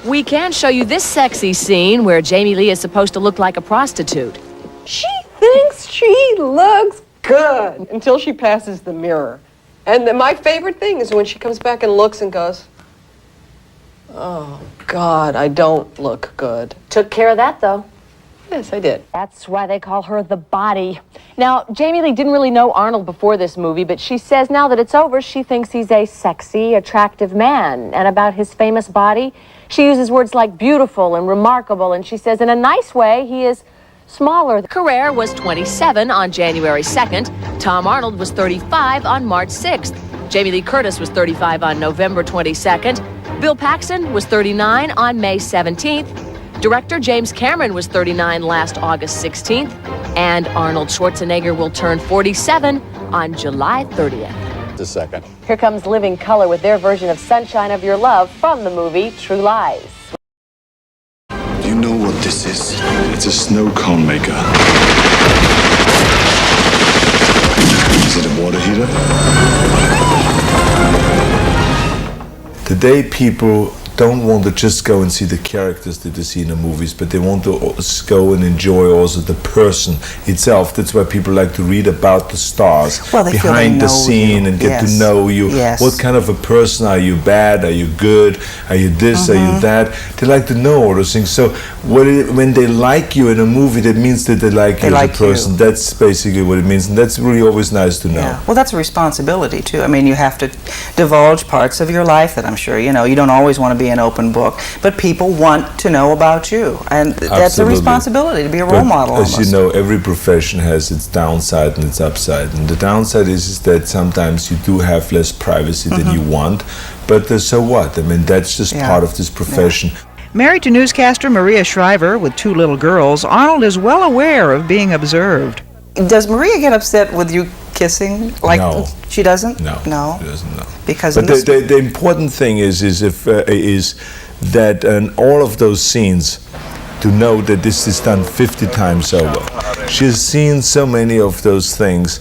We can show you this sexy scene where Jamie Lee is supposed to look like a prostitute. She thinks she looks good until she passes the mirror. And then my favorite thing is when she comes back and looks and goes, oh, God, I don't look good. Took care of that, though. Yes, I did. That's why they call her the body. Now, Jamie Lee didn't really know Arnold before this movie, but she says now that it's over, she thinks he's a sexy, attractive man. And about his famous body, she uses words like beautiful and remarkable, and she says in a nice way, he is smaller. Carrere was 27 on January 2nd. Tom Arnold was 35 on March 6th. Jamie Lee Curtis was 35 on November 22nd. Bill Paxton was 39 on May 17th. Director James Cameron was 39 last August 16th. And Arnold Schwarzenegger will turn 47 on July 30th. Just a second. Here comes Living Color with their version of Sunshine of Your Love from the movie True Lies. You know what this is? It's a snow cone maker. Is it a water heater? Today people don't want to just go and see the characters that they see in the movies, but they want to go and enjoy also the person itself. That's why people like to read about the stars behind the scene and get to know you. Yes. What kind of a person are you? Bad? Are you good? Are you this? Are you that? They like to know all those things. So when they like you in a movie, that means that they like you as a person. That's basically what it means, and that's really always nice to know. Yeah. Well, that's a responsibility too. I mean, you have to divulge parts of your life that I'm sure you know. You don't always want to be an open book, but people want to know about you, and that's a responsibility to be a role model. As you know, every profession has its downside and its upside, and the downside is that sometimes you do have less privacy than you want, but so what? I mean, that's just part of this profession. Married to newscaster Maria Shriver with 2 little girls, Arnold is well aware of being observed. Does Maria get upset with you kissing? Like No. She doesn't? No. No. She doesn't know. Because but the important thing is that in all of those scenes, to know that this is done 50 times over. She's seen so many of those things.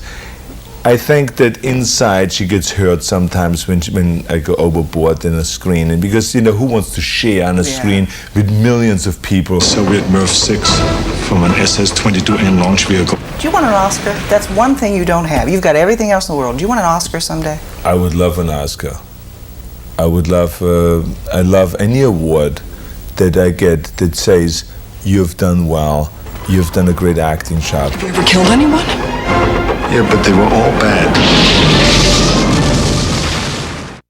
I think that inside she gets hurt sometimes when I go overboard in a screen, and because you know who wants to share on a screen with millions of people. Soviet Mirv 6 from an SS-22N launch vehicle. Do you want an Oscar? That's one thing you don't have. You've got everything else in the world. Do you want an Oscar someday? I would love an Oscar. I would love. I love any award that I get that says you've done well, you've done a great acting job. Have you ever killed anyone? Yeah, but they were all bad.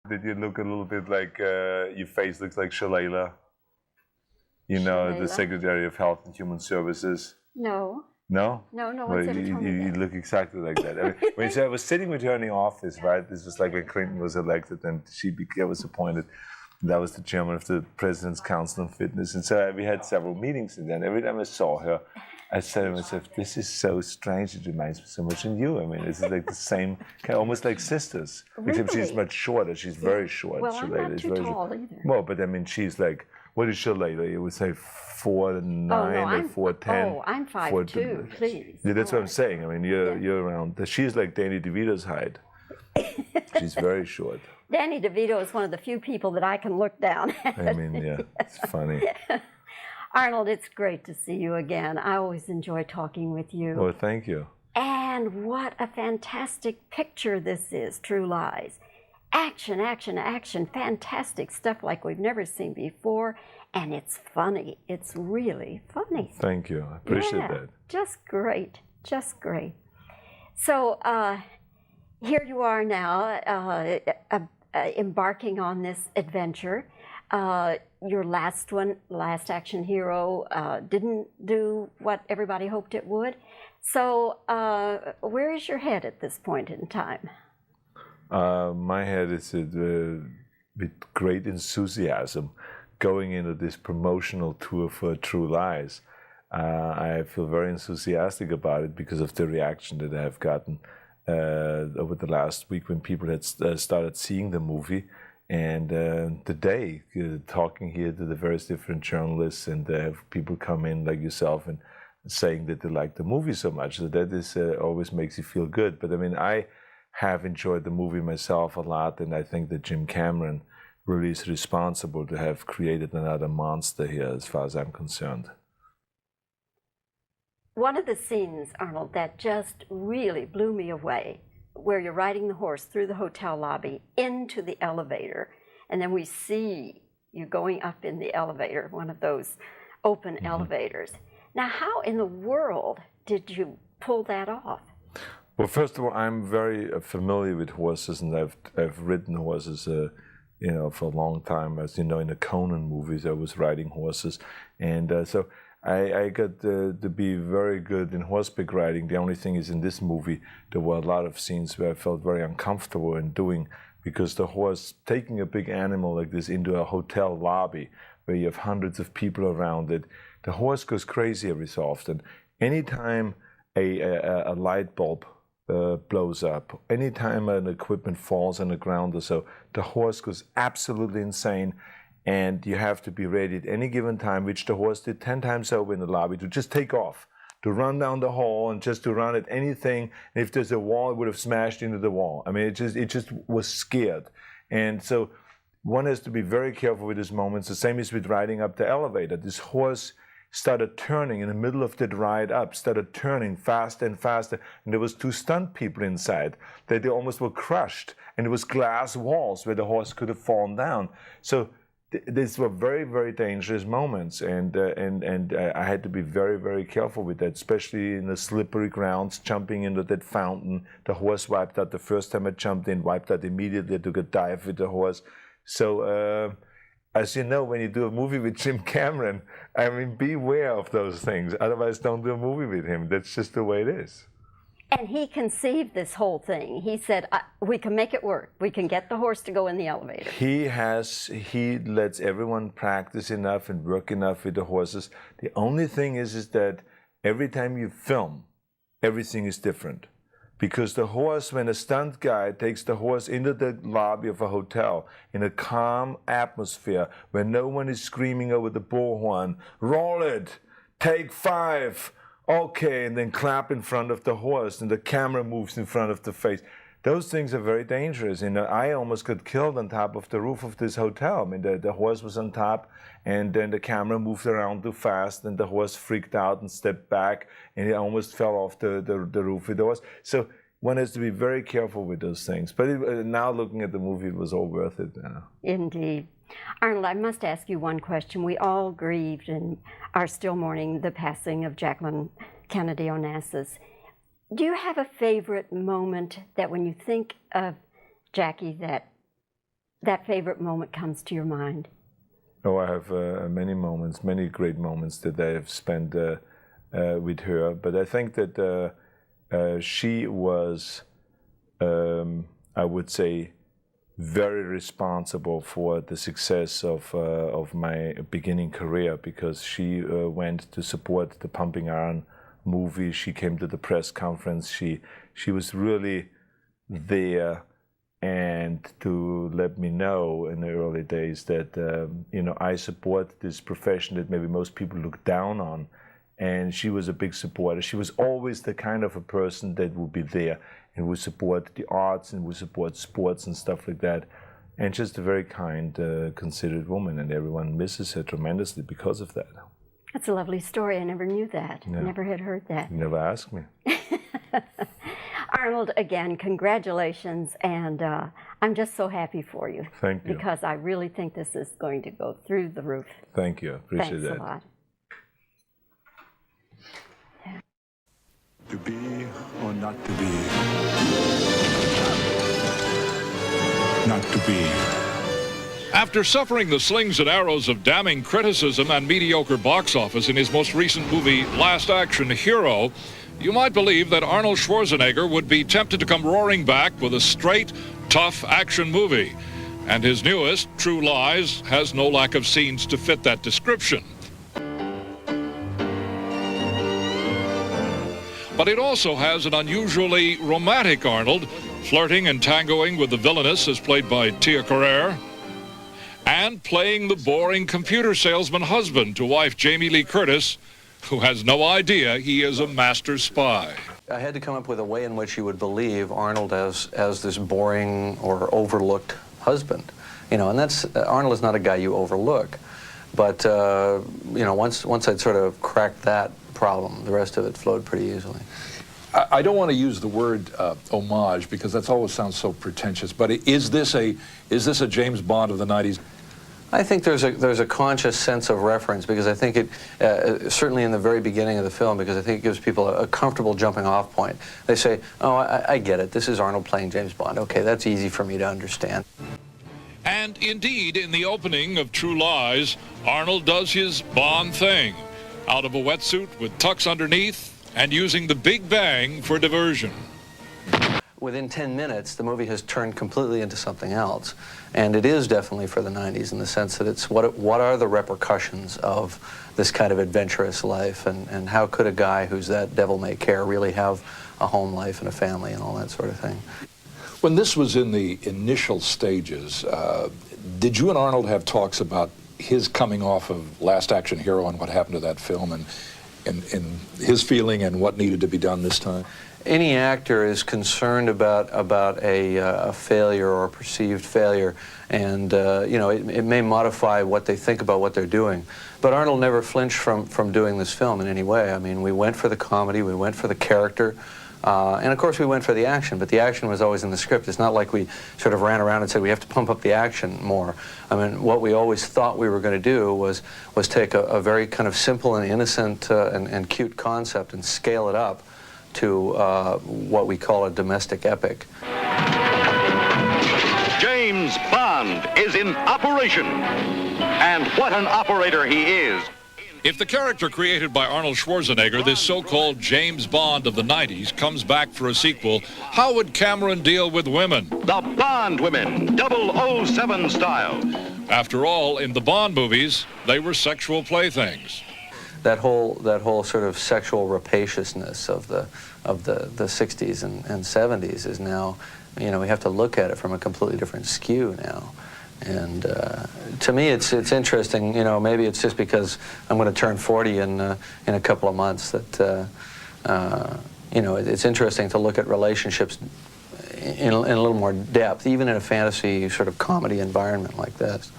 Did you look a little bit like your face looks like Shalala? You know, the Secretary of Health and Human Services. No. No? No, no Well, one's ever told me you look exactly like that. I mean, I was sitting with her in the office, right? This was like when Clinton was elected and I was appointed. That was the chairman of the President's Council on Fitness. And so we had several meetings, and then every time I saw her, I said to myself, this is so strange. It reminds me so much of you. I mean, this is like the same, kind of almost like sisters. Really? Except she's much shorter. She's very short. Well, I'm Shalala not is too very tall short. either. Well, but I mean, she's like, what is Shalala? You would say 4'9" or 4'10". Oh, I'm 5'2", please. Yeah, that's what I'm saying. I mean, you're around. She's like Danny DeVito's height. She's very short. Danny DeVito is one of the few people that I can look down at. I mean, yeah, it's funny. Arnold, it's great to see you again. I always enjoy talking with you. Well, thank you. And what a fantastic picture this is, True Lies. Action, action, action, fantastic stuff like we've never seen before. And it's funny. It's really funny. Thank you. I appreciate that. Just great. Just great. So here you are now, embarking on this adventure. Your last one, Last Action Hero, didn't do what everybody hoped it would. So where is your head at this point in time? My head is with great enthusiasm going into this promotional tour for True Lies. I feel very enthusiastic about it because of the reaction that I have gotten over the last week when people had started seeing the movie. And today, talking here to the various different journalists and have people come in like yourself and saying that they like the movie so much. So that is always makes you feel good. But I mean, I have enjoyed the movie myself a lot, and I think that Jim Cameron really is responsible to have created another monster here as far as I'm concerned. One of the scenes, Arnold, that just really blew me away, where you're riding the horse through the hotel lobby into the elevator, and then we see you going up in the elevator, one of those open elevators. Now, how in the world did you pull that off? Well, first of all, I'm very familiar with horses, and I've ridden horses, you know, for a long time. As you know, in the Conan movies, I was riding horses, and so I got to be very good in horseback riding. The only thing is, in this movie, there were a lot of scenes where I felt very uncomfortable in doing, because the horse, taking a big animal like this into a hotel lobby where you have hundreds of people around it, the horse goes crazy every so often. Anytime a light bulb blows up, anytime an equipment falls on the ground or so, the horse goes absolutely insane. and you have to be ready at any given time, which the horse did 10 times over in the lobby, to just take off, to run down the hall and just to run at anything. And if there's a wall, it would have smashed into the wall. I mean, it just was scared. And so one has to be very careful with these moments. The same is with riding up the elevator. This horse started turning in the middle of that ride up, started turning faster and faster. And there was 2 stunt people inside that they almost were crushed. And there was glass walls where the horse could have fallen down. So these were very, very dangerous moments. And I had to be very, very careful with that, especially in the slippery grounds, jumping into that fountain. The horse wiped out the first time I jumped in, wiped out immediately. I took a dive with the horse. So, as you know, when you do a movie with Jim Cameron, I mean, beware of those things. Otherwise, don't do a movie with him. That's just the way it is. And he conceived this whole thing. He said, we can make it work. We can get the horse to go in the elevator. He lets everyone practice enough and work enough with the horses. The only thing is that every time you film, everything is different. Because the horse, when a stunt guy takes the horse into the lobby of a hotel in a calm atmosphere where no one is screaming over the bullhorn, roll it, take 5, okay, and then clap in front of the horse and the camera moves in front of the face. Those things are very dangerous. And I almost got killed on top of the roof of this hotel. I mean, the horse was on top, and then the camera moved around too fast, and the horse freaked out and stepped back, and he almost fell off the roof with the horse. So one has to be very careful with those things. But now looking at the movie, it was all worth it. Indeed. Arnold, I must ask you one question. We all grieved and are still mourning the passing of Jacqueline Kennedy Onassis. Do you have a favorite moment that when you think of Jackie, that favorite moment comes to your mind? Oh, I have many moments, many great moments that I have spent with her. But I think that she was, I would say, very responsible for the success of my beginning career, because she went to support the Pumping Iron movie. She came to the press conference. She was really there, and to let me know in the early days that I support this profession that maybe most people look down on. And she was a big supporter. She was always the kind of a person that would be there and would support the arts and would support sports and stuff like that. And just a very kind, considerate woman, and everyone misses her tremendously because of that. That's a lovely story. I never knew that. Yeah. Never had heard that. You never asked me. Arnold, again, congratulations, and I'm just so happy for you. Thank you. Because I really think this is going to go through the roof. Thank you. Appreciate that. Thanks a lot. To be or not to be? Not to be. After suffering the slings and arrows of damning criticism and mediocre box office in his most recent movie, Last Action Hero, you might believe that Arnold Schwarzenegger would be tempted to come roaring back with a straight, tough action movie. And his newest, True Lies, has no lack of scenes to fit that description. But it also has an unusually romantic Arnold, flirting and tangoing with the villainess as played by Tia Carrere, and playing the boring computer salesman husband to wife Jamie Lee Curtis, who has no idea he is a master spy. I had to come up with a way in which you would believe Arnold as this boring or overlooked husband. And that's, Arnold is not a guy you overlook. But, once I'd sort of cracked that problem, the rest of it flowed pretty easily. I don't want to use the word homage, because that always sounds so pretentious, but is this a James Bond of the 90s? I think there's a conscious sense of reference, because I think it, certainly in the very beginning of the film, because I think it gives people a comfortable jumping off point. They say, oh, I get it, this is Arnold playing James Bond. Okay, that's easy for me to understand. And indeed, in the opening of True Lies, Arnold does his Bond thing, out of a wetsuit with tucks underneath and using the Big Bang for diversion. Within 10 minutes, the movie has turned completely into something else. And it is definitely for the 90s in the sense that it's what are the repercussions of this kind of adventurous life, and how could a guy who's that devil-may-care really have a home life and a family and all that sort of thing. When this was in the initial stages, did you and Arnold have talks about his coming off of Last Action Hero and what happened to that film, and his feeling and what needed to be done this time? Any actor is concerned about a failure or a perceived failure, and you know, it may modify what they think about what they're doing. But Arnold never flinched from doing this film in any way. I mean, we went for the comedy, we went for the character, and of course we went for the action, but the action was always in the script. It's not like we sort of ran around and said we have to pump up the action more. I mean, what we always thought we were going to do was take a very kind of simple and innocent and cute concept and scale it up to what we call a domestic epic. James Bond is in operation, and what an operator he is. If the character created by Arnold Schwarzenegger, this so-called James Bond of the 90s, comes back for a sequel, how would Cameron deal with women? The Bond women, 007 style. After all, in the Bond movies, they were sexual playthings. That whole sort of sexual rapaciousness of the 60s and 70s is now, you know, we have to look at it from a completely different skew now. And to me, it's interesting. You know, maybe it's just because I'm going to turn 40 in a couple of months that you know, it's interesting to look at relationships in a little more depth, even in a fantasy sort of comedy environment like this.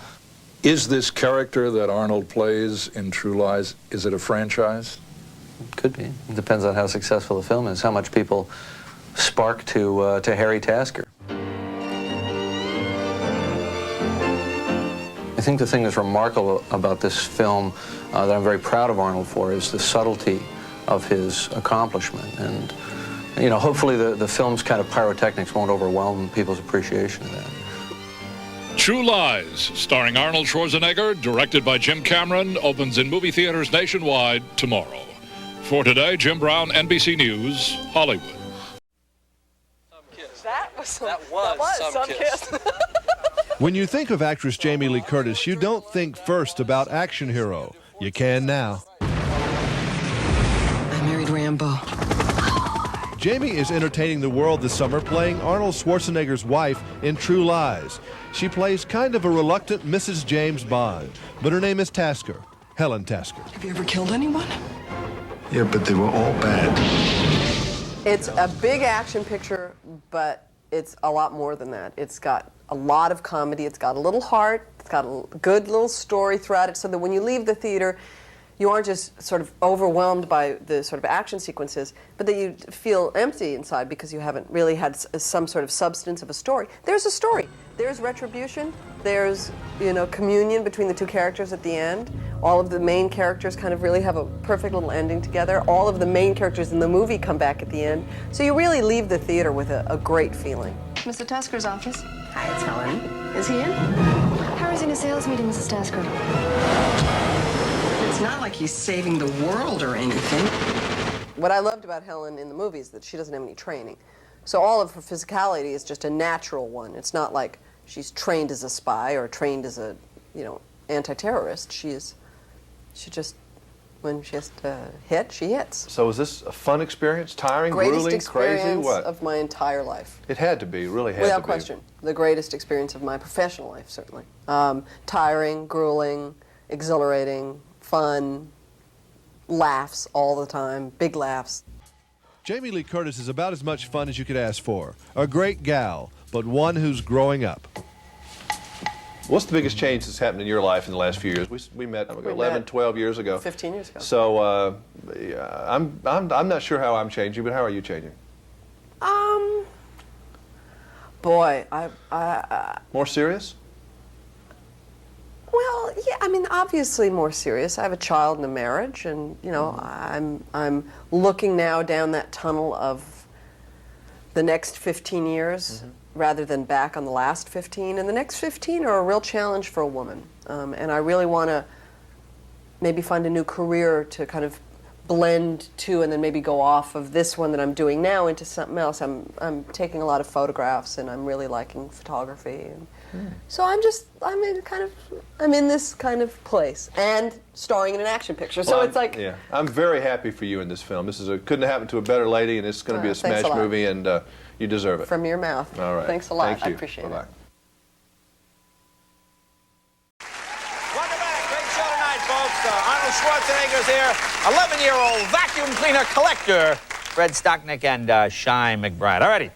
Is this character that Arnold plays in True Lies, is it a franchise? Could be. It depends on how successful the film is, how much people spark to Harry Tasker. I think the thing that's remarkable about this film that I'm very proud of Arnold for is the subtlety of his accomplishment. And, you know, hopefully the film's kind of pyrotechnics won't overwhelm people's appreciation of that. True Lies, starring Arnold Schwarzenegger, directed by Jim Cameron, opens in movie theaters nationwide tomorrow. For today, Jim Brown, NBC News, Hollywood. That was some kiss. When you think of actress Jamie Lee Curtis, you don't think first about Action Hero. You can now. I married Rambo. Jamie is entertaining the world this summer playing Arnold Schwarzenegger's wife in True Lies. She plays kind of a reluctant Mrs. James Bond, but her name is Tasker, Helen Tasker. Have you ever killed anyone? Yeah, but they were all bad. It's a big action picture, but it's a lot more than that. It's got a lot of comedy, it's got a little heart, it's got a good little story throughout it, so that when you leave the theater, you aren't just sort of overwhelmed by the sort of action sequences, but that you feel empty inside because you haven't really had some sort of substance of a story. There's a story. There's retribution. There's, you know, communion between the two characters at the end. All of the main characters kind of really have a perfect little ending together. All of the main characters in the movie come back at the end. So you really leave the theater with a great feeling. Mr. Tasker's office. Hi, it's Helen. Is he in? How is he in a sales meeting, Mrs. Tasker? It's not like he's saving the world or anything. What I loved about Helen in the movie is that she doesn't have any training. So all of her physicality is just a natural one. It's not like she's trained as a spy or trained as a, you know, anti-terrorist. She just, when she has to hit, she hits. So was this a fun experience? Tiring, grueling, crazy, experience what? Of my entire life. It had to be, really had Without to be. Without question. The greatest experience of my professional life, certainly. Tiring, grueling, exhilarating, fun, laughs all the time, big laughs. Jamie Lee Curtis is about as much fun as you could ask for. A great gal, but one who's growing up. What's the biggest change that's happened in your life in the last few years? We met 11, 12 years ago. 15 years ago. So I'm not sure how I'm changing, but how are you changing? Boy, more serious? Well, yeah, I mean, obviously more serious. I have a child and a marriage, and, you know, I'm looking now down that tunnel of the next 15 years rather than back on the last 15. And the next 15 are a real challenge for a woman. And I really want to maybe find a new career to kind of blend to, and then maybe go off of this one that I'm doing now into something else. I'm taking a lot of photographs, and I'm really liking photography. And so I'm in this kind of place, and starring in an action picture. So it's like, yeah, I'm very happy for you in this film. This couldn't have happened to a better lady, and it's going to be a smash movie. And You deserve it. from your mouth. All right. Thanks a lot. Thank you. I appreciate Bye-bye. it. Arnold Schwarzenegger's here, 11-year-old vacuum cleaner collector, Fred Stocknick and Shy McBride. Alrighty,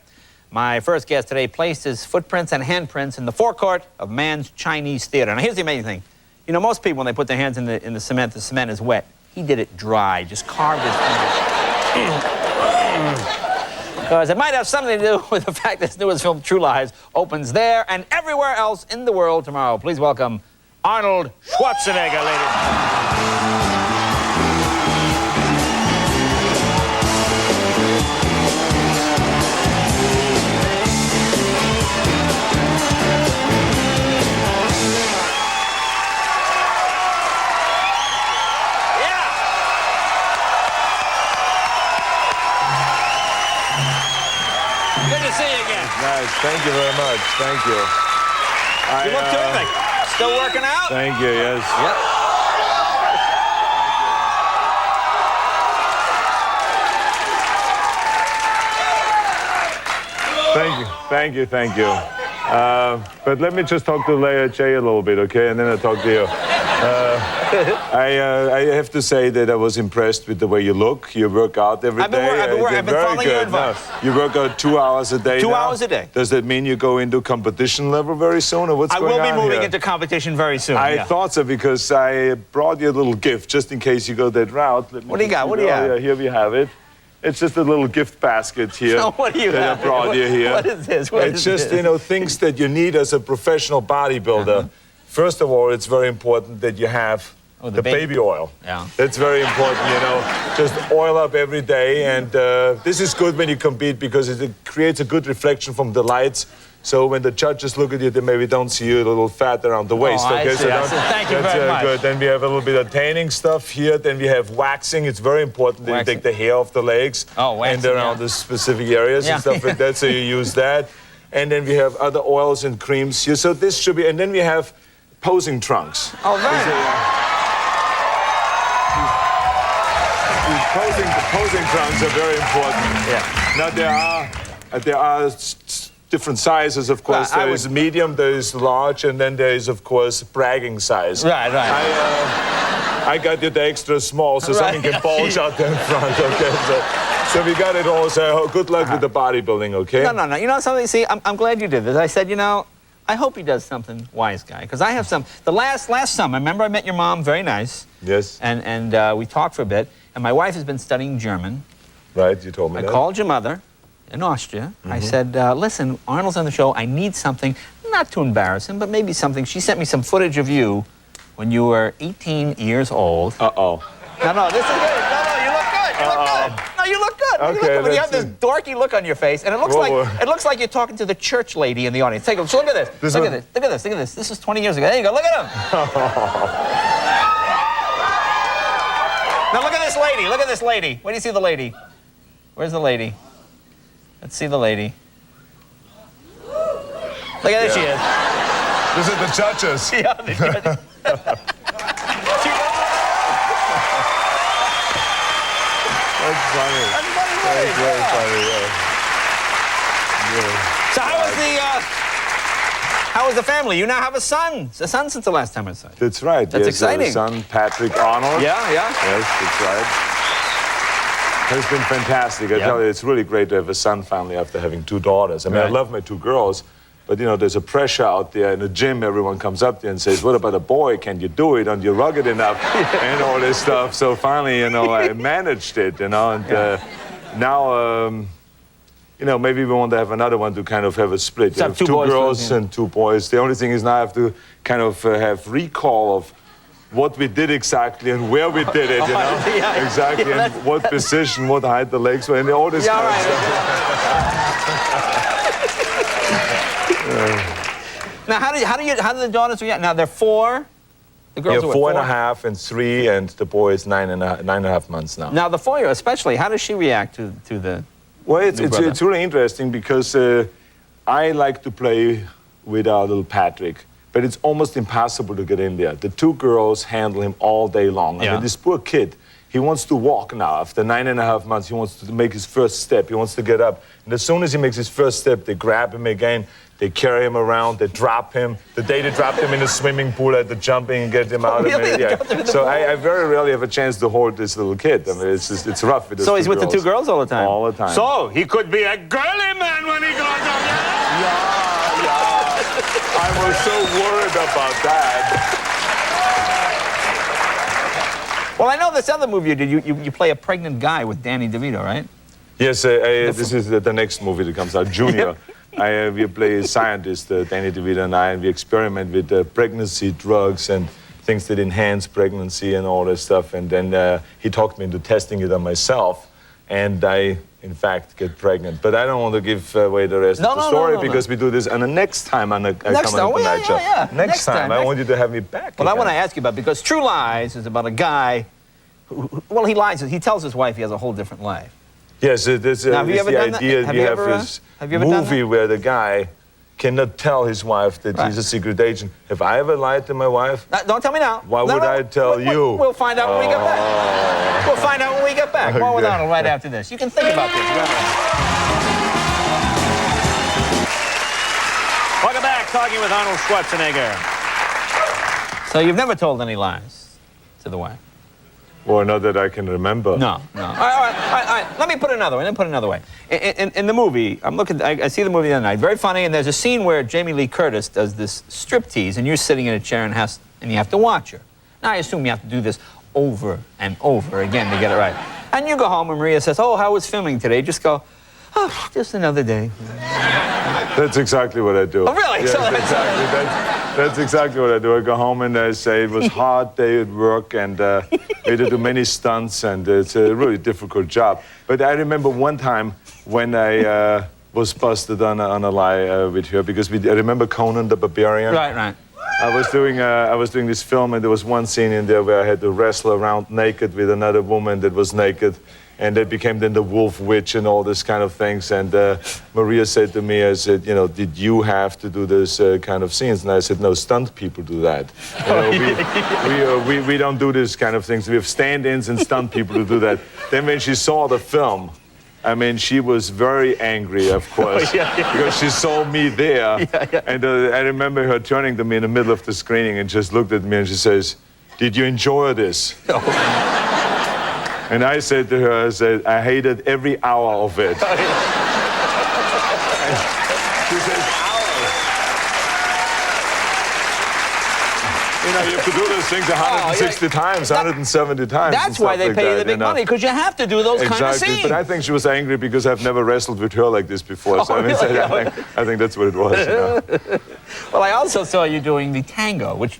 my first guest today placed his footprints and handprints in the forecourt of Mann's Chinese Theater. Now here's the amazing thing. You know, most people, when they put their hands in the cement is wet. He did it dry, just carved his fingers. Because it might have something to do with the fact that his newest film, True Lies, opens there and everywhere else in the world tomorrow. Please welcome Arnold Schwarzenegger, ladies. Nice. Thank you very much. Thank you. You look terrific. Still working out? Thank you, yes. Yep. Thank you. Thank you. Thank you. But let me just talk to Leia J a little bit, okay? And then I'll talk to you. I have to say that I was impressed with the way you look. You work out every day. I've been following your advice. No, you work out 2 hours a day 2 now? hours a day. Does that mean you go into competition level very soon, or what's going on I will be moving here? into competition very soon. I thought so, because I brought you a little gift, just in case you go that route. What do you got? What do you have? Yeah, here we have it. It's just a little gift basket here. So what do you that have? I brought you here. What is this? It's just, you know, things that you need as a professional bodybuilder. First of all, it's very important that you have the baby oil. Yeah. That's very important, you know. Just oil up every day, and this is good when you compete because it creates a good reflection from the lights. So when the judges look at you, they maybe don't see you a little fat around the waist. I see. Thank you very much. Good. Then we have a little bit of tanning stuff here. Then we have waxing. It's very important that you take the hair off the legs and around the specific areas and stuff like that. So you use that. And then we have other oils and creams here. So this should be. And then we have posing trunks. Oh, very nice. Posing trunks are very important. Yeah. Now there are different sizes, of course. There is medium, there is large, and then there is, of course, bragging size. Right. I got you the extra small, so something can bulge out there in front, okay? So we got it all, so good luck with the bodybuilding, okay? No. You know something? See, I'm glad you did this. I said, you know, I hope he does something, wise guy, because I have some. The last summer, remember I met your mom, very nice. Yes. And we talked for a bit, and my wife has been studying German. Right, you told me that. I called your mother in Austria. I said, listen, Arnold's on the show. I need something, not to embarrass him, but maybe something. She sent me some footage of you when you were 18 years old. Uh-oh. No, this is good. No, you look good. You look good. No, you look good. Okay, you have this dorky look on your face, and it looks like you're talking to the church lady in the audience. Take a look. So look at this. Look at this. This is 20 years ago. There you go. Look at him. Now look at this lady. Look at this lady. Where do you see the lady? Where's the lady? Let's see the lady. Look at there she is. These are the judges. Yeah, the judges. That's funny. That's very funny, yeah. So how was the family? You now have a son. A son since the last time I saw you. That's right. That's exciting. Son, Patrick Arnold. Yeah. Yes, that's right. It's been fantastic. I tell you, it's really great to have a son finally after having 2 daughters. I mean, I love my 2 girls, but, you know, there's a pressure out there in the gym. Everyone comes up there and says, what about a boy? Can you do it? Aren't you rugged enough? And all this stuff. So finally, you know, I managed it, you know, and now, you know, maybe we want to have another one to kind of have a split. You have 2 girls and 2 boys. The only thing is now I have to kind of have recall of what we did exactly and where we did it, you know? Exactly, and what position, what height the legs were, and all this kind of stuff. Now, how do the daughters react? Now, they're 4. The girls are 4.5 and 3, and the boy is 9.5 months now. Now, the 4-year-old especially, how does she react to the Well, it's really interesting because I like to play with our little Patrick. But it's almost impossible to get in there. The 2 girls handle him all day long. I mean, this poor kid, He wants to walk now. After 9.5 months, he wants to make his first step. He wants to get up. And as soon as he makes his first step, they grab him again. They carry him around. They drop him. The day they dropped him in a swimming pool at the jumping and get him out. Really? Yeah. So I very rarely have a chance to hold this little kid. I mean, it's rough with So he's with the two girls all the time? All the time. So he could be a girly man when he grows up. Yeah. I was so worried about that. Well, I know this other movie you did. You play a pregnant guy with Danny DeVito, right? Yes, this is the next movie that comes out, Junior. We play a scientist, Danny DeVito and I, and we experiment with pregnancy drugs and things that enhance pregnancy and all this stuff. And then he talked me into testing it on myself, and I, in fact, get pregnant. But I don't want to give away the rest of the story because we do this on the next time on the Next time, I want you to have me back. Well, I want to ask you about, because True Lies is about a guy who, well, he lies. He tells his wife he has a whole different life. Yes, this is the idea. We have this movie where the guy cannot tell his wife that he's a secret agent. Have I ever lied to my wife? Don't tell me now. Why would I tell you? We'll find out when we get back. We'll find out when we get back. More with Arnold right after this. You can think about this. Welcome back, talking with Arnold Schwarzenegger. So you've never told any lies to the wife? Well, not that I can remember. No. All right. Let me put it another way. In the movie, I see the movie the other night. Very funny, and there's a scene where Jamie Lee Curtis does this striptease, and you're sitting in a chair and you have to watch her. Now, I assume you have to do this over and over again to get it right. And you go home, and Maria says, "Oh, how was filming today?" Just go, "Oh, just another day." That's exactly what I do. Oh, really? Yes, that's exactly what I do. I go home and I say it was a hard day at work, and we had to do many stunts, and it's a really difficult job. But I remember one time when I was busted on a lie with her, because I remember Conan the Barbarian. Right. I was doing this film, and there was one scene in there where I had to wrestle around naked with another woman that was naked. And that became then the Wolf Witch and all this kind of things. And Maria said to me, I said, did you have to do this kind of scenes? And I said, no, stunt people do that. We don't do this kind of things. We have stand-ins and stunt people to do that. Then when she saw the film, I mean, she was very angry, of course, because she saw me there. And I remember her turning to me in the middle of the screening and just looked at me and she says, "Did you enjoy this?" And I said to her, I hated every hour of it. She says, hours? You have to do those things 160 times, 170 times. That's why they pay you the big money, because you have to do those kind of scenes. But I think she was angry because I've never wrestled with her like this before. So I think that's what it was. Well, I also saw you doing the tango, which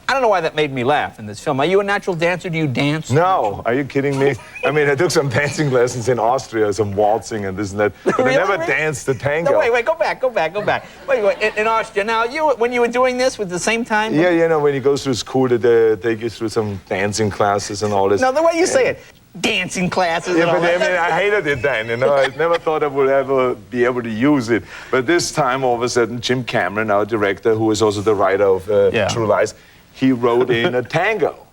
I don't know why that made me laugh in this film. Are you a natural dancer? Do you dance? No. Are you kidding me? I mean, I took some dancing lessons in Austria, some waltzing and this and that, but I never danced the tango. No, wait, go back. Wait, in Austria. Now, when you were doing this, with the same time? Yeah, when you go through school, they take you through some dancing classes and all this. No, the way you say it. Dancing classes. Yeah, but I hated it then, I never thought I would ever be able to use it. But this time, all of a sudden, Jim Cameron, our director, who is also the writer of True Lies, he wrote in a tango.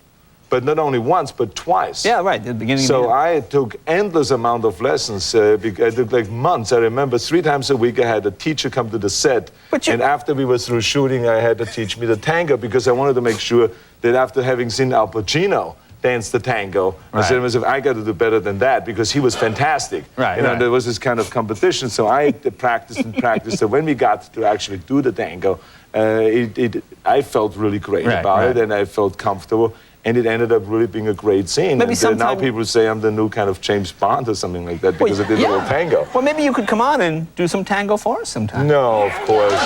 But not only once, but twice. Yeah, right, at the beginning. So I took endless amount of lessons. I took like months. I remember 3 times a week I had a teacher come to the set. And after we were through shooting, I had to teach me the tango, because I wanted to make sure that after having seen Al Pacino dance the tango, I said to myself, I got to do better than that, because he was fantastic. There was this kind of competition, so I practiced and practiced. So when we got to actually do the tango, I felt really great about it, and I felt comfortable, and it ended up really being a great scene. And now people say I'm the new kind of James Bond or something like that, because I did a little tango. Well, maybe you could come on and do some tango for us sometime. No, of course.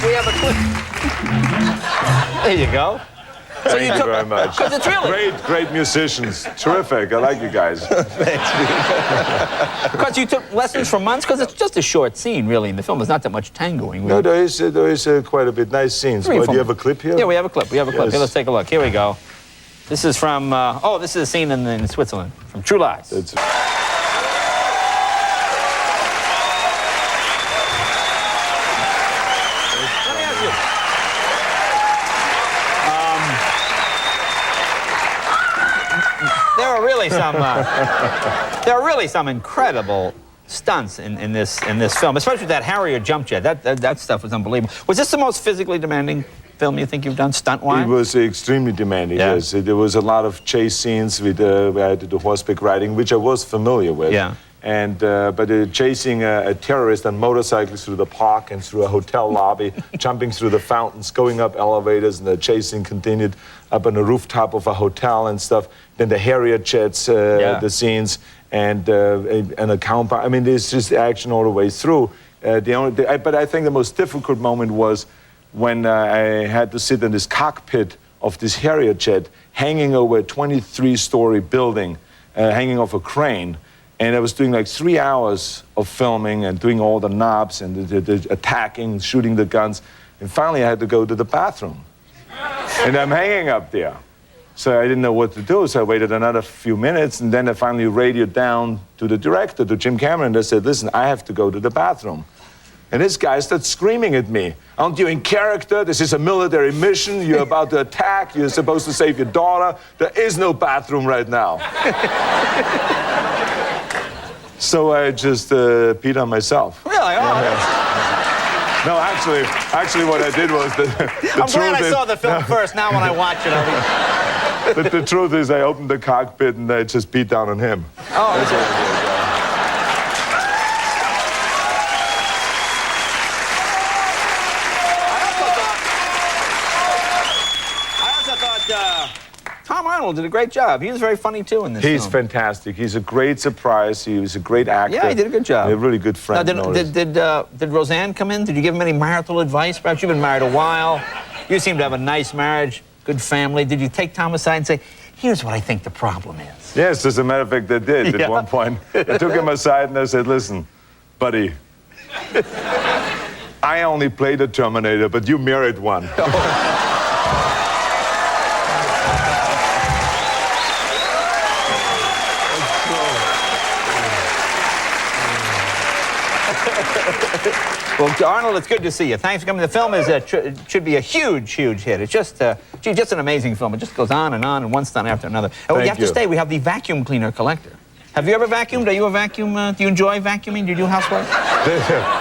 We have a clip. There you go. Thank you very much. Because it's really great musicians. Terrific. I like you guys. Thanks. Because you took lessons for months. Because it's just a short scene, really, in the film. There's not that much tangoing. No, there is quite a bit. Nice scenes. Do you have a clip here? Yeah, we have a clip. Yes. Here, let's take a look. Here we go. This is from. This is a scene in Switzerland from True Lies. really some there are really some incredible stunts in this film, especially that Harrier jump jet. That stuff was unbelievable. Was this the most physically demanding film you think you've done stunt-wise? It was extremely demanding, yes. There was a lot of chase scenes with where I had to do horseback riding, which I was familiar with. Yeah. And but chasing a terrorist on motorcycles through the park and through a hotel lobby, jumping through the fountains, going up elevators, and the chasing continued up on the rooftop of a hotel and stuff. Then the Harrier jets, the scenes, and a compound. I mean, there's just action all the way through. But I think the most difficult moment was when I had to sit in this cockpit of this Harrier jet hanging over a 23-story building, hanging off a crane. And I was doing like 3 hours of filming and doing all the knobs and the attacking, shooting the guns. And finally I had to go to the bathroom. And I'm hanging up there. So I didn't know what to do, so I waited another few minutes, and then I finally radioed down to the director, to Jim Cameron, and I said, listen, I have to go to the bathroom. And this guy starts screaming at me. Aren't you in character? This is a military mission. You're about to attack. You're supposed to save your daughter. There is no bathroom right now. So I just peed on myself. Really? Oh, no, actually what I did was I'm glad I saw the film first. Now when I watch it, I'll be... The truth is I opened the cockpit and I just beat down on him. Oh, that's what it is. Tom Arnold did a great job. He was very funny, too, in this film. He's fantastic. He's a great surprise. He was a great actor. Yeah, he did a good job. A really good friend. Now, did Roseanne come in? Did you give him any marital advice? Perhaps you've been married a while. You seem to have a nice marriage, good family. Did you take Tom aside and say, here's what I think the problem is? Yes, as a matter of fact, I did at one point. I took him aside and I said, listen, buddy, I only played a Terminator, but you married one. Well, Arnold, it's good to see you. Thanks for coming. The film is should be a huge, huge hit. It's just just an amazing film. It just goes on, and one stunt after another. And we have to stay. We have the vacuum cleaner collector. Have you ever vacuumed? Are you a vacuum? Do you enjoy vacuuming? Do you do housework?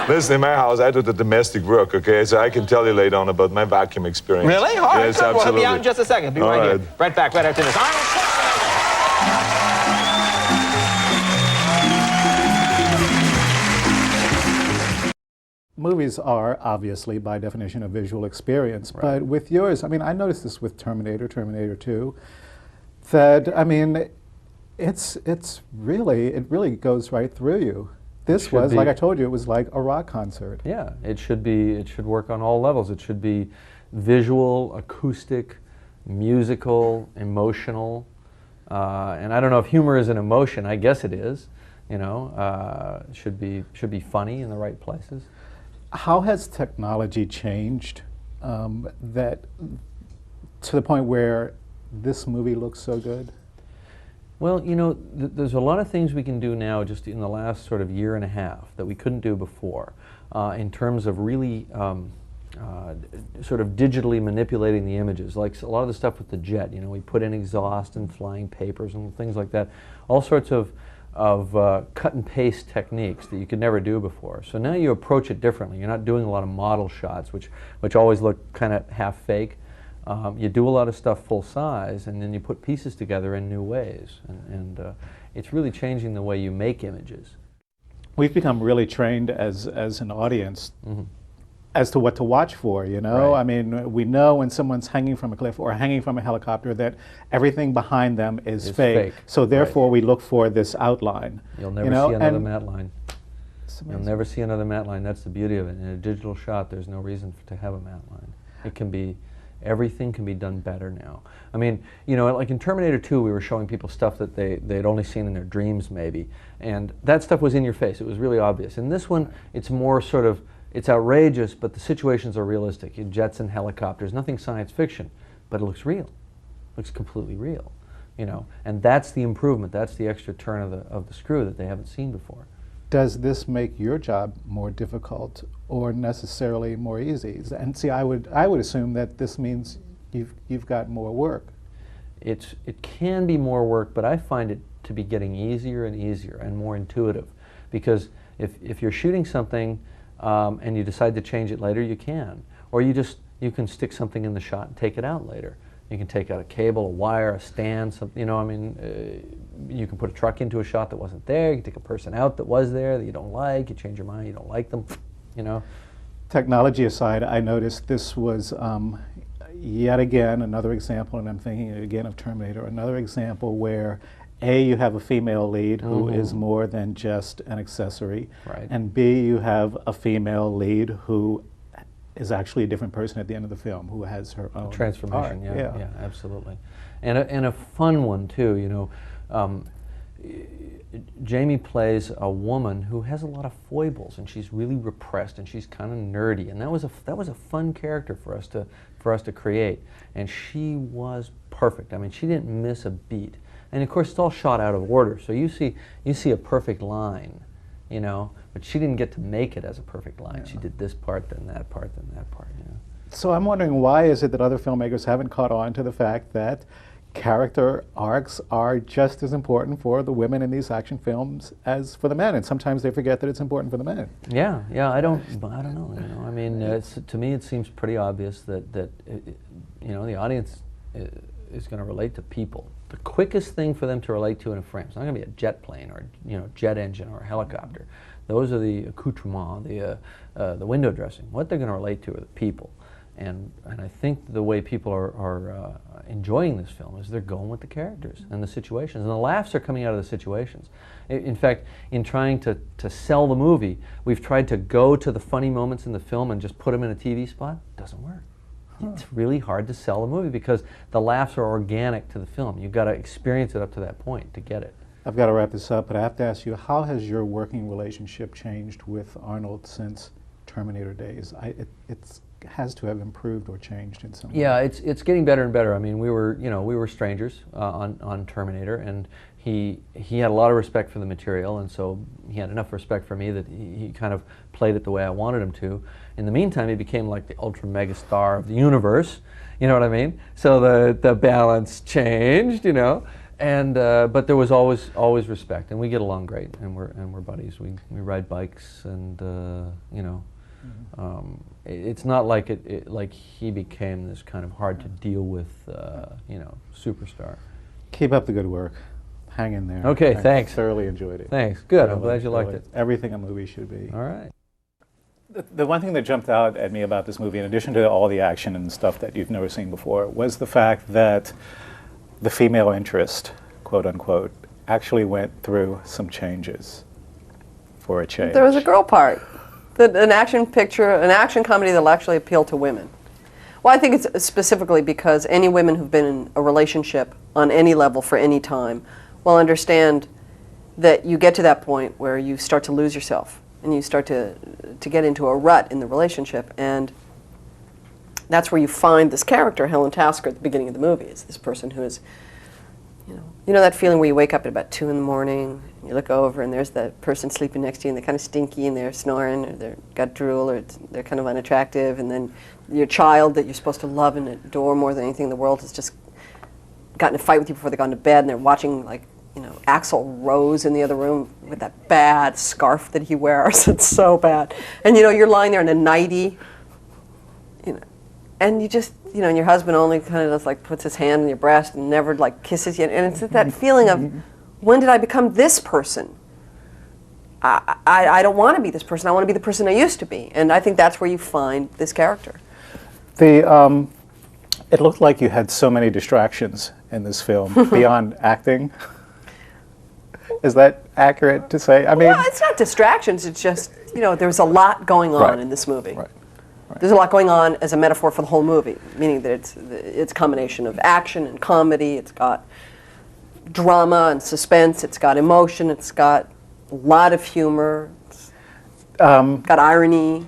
Listen, in my house, I do the domestic work, okay? So I can tell you later on about my vacuum experience. Really? All right, yes, good. absolutely. We'll be out in just a second. Be right here. Right back, right after this. Arnold Schwarzenegger! Movies are obviously, by definition, a visual experience, but with yours, I mean, I noticed this with Terminator 2, that, I mean, it really goes right through you. This was, like I told you, it was like a rock concert. Yeah, it should work on all levels. It should be visual, acoustic, musical, emotional, and I don't know if humor is an emotion. I guess it is. You know, should be funny in the right places. How has technology changed that to the point where this movie looks so good? Well, you know, there's a lot of things we can do now just in the last sort of year and a half that we couldn't do before in terms of really sort of digitally manipulating the images. Like a lot of the stuff with the jet, you know, we put in exhaust and flying papers and things like that. All sorts of cut and paste techniques that you could never do before. So now you approach it differently. You're not doing a lot of model shots, which always look kind of half fake. You do a lot of stuff full size, and then you put pieces together in new ways. And it's really changing the way you make images. We've become really trained as an audience as to what to watch for, you know? Right. I mean, we know when someone's hanging from a cliff or hanging from a helicopter that everything behind them is fake. So therefore we look for this outline. You'll never see another matte line. You'll never see another matte line. That's the beauty of it. In a digital shot, there's no reason to have a matte line. It can be, everything can be done better now. I mean, you know, like in Terminator 2, we were showing people stuff that they'd only seen in their dreams, maybe. And that stuff was in your face. It was really obvious. In this one, it's more sort of, it's outrageous, but the situations are realistic. Jets and helicopters, nothing science fiction, but it looks real. It looks completely real, you know. And that's the improvement. That's the extra turn of the screw that they haven't seen before. Does this make your job more difficult or necessarily more easy? And see, I would assume that this means you've got more work. It can be more work, but I find it to be getting easier and easier and more intuitive, because if you're shooting something and you decide to change it later, you can, or you can stick something in the shot and take it out later. You can take out a cable, a wire, a stand, something, you know, I mean, you can put a truck into a shot that wasn't there, you can take a person out that was there that you don't like, you change your mind, you don't like them, you know. Technology aside, I noticed this was yet again another example, and I'm thinking again of Terminator, another example where you have a female lead who is more than just an accessory, right. And B, you have a female lead who is actually a different person at the end of the film, who has her own transformation. arc. Yeah, absolutely, and a fun one too. You know, Jamie plays a woman who has a lot of foibles, and she's really repressed, and she's kind of nerdy, and that was a fun character for us to create, and she was perfect. I mean, she didn't miss a beat, and of course it's all shot out of order. So you see a perfect line, you know, but she didn't get to make it as a perfect line. Yeah. She did this part, then that part, then that part. You know. So I'm wondering, why is it that other filmmakers haven't caught on to the fact that character arcs are just as important for the women in these action films as for the men, and sometimes they forget that it's important for the men. Yeah, I don't know. You know, I mean, to me it seems pretty obvious that you know, the audience is going to relate to people. The quickest thing for them to relate to in a frame, it's not going to be a jet plane or, you know, jet engine or a helicopter. Those are the accoutrements, the window dressing. What they're going to relate to are the people. And I think the way people are enjoying this film is they're going with the characters and the situations. And the laughs are coming out of the situations. In fact, in trying to sell the movie, we've tried to go to the funny moments in the film and just put them in a TV spot. It doesn't work. It's really hard to sell the movie because the laughs are organic to the film. You've got to experience it up to that point to get it. I've got to wrap this up, but I have to ask you, how has your working relationship changed with Arnold since Terminator days? It has to have improved or changed in some way. Yeah, it's getting better and better. I mean, we were strangers on Terminator, and he had a lot of respect for the material, and so he had enough respect for me that he kind of played it the way I wanted him to. In the meantime, he became like the ultra mega star of the universe. You know what I mean? So the balance changed, you know. And but there was always respect, and we get along great, and we're buddies. We ride bikes, and you know, it's not like like he became this kind of hard to deal with, you know, superstar. Keep up the good work. Hang in there. Okay, thanks. I thoroughly enjoyed it. Thanks. Good. I'm glad you liked it. Everything a movie should be. All right. The one thing that jumped out at me about this movie, in addition to all the action and stuff that you've never seen before, was the fact that the female interest, quote unquote, actually went through some changes for a change. There was a girl part. An action picture, an action comedy that'll actually appeal to women. Well, I think it's specifically because any women who've been in a relationship on any level for any time will understand that you get to that point where you start to lose yourself and you start to get into a rut in the relationship, and that's where you find this character, Helen Tasker, at the beginning of the movie. It's this person who is, you know that feeling where you wake up at about 2 in the morning, and you look over and there's that person sleeping next to you and they're kind of stinky and they're snoring or they've got drool or they're kind of unattractive, and then your child that you're supposed to love and adore more than anything in the world has just gotten in a fight with you before they've gone to bed, and they're watching, like, you know, Axl Rose in the other room with that bad scarf that he wears. It's so bad. And, you know, you're lying there in a nightie, you know, and you just, you know, and your husband only kind of just like puts his hand on your breast and never like kisses you. And it's that feeling of, when did I become this person? I don't want to be this person. I want to be the person I used to be. And I think that's where you find this character. It looked like you had so many distractions in this film beyond acting. Is that accurate to say? I mean, well, it's not distractions. It's just, you know, there's a lot going on in this movie. Right. There's a lot going on as a metaphor for the whole movie, meaning that it's a combination of action and comedy. It's got drama and suspense. It's got emotion. It's got a lot of humor. It's got irony.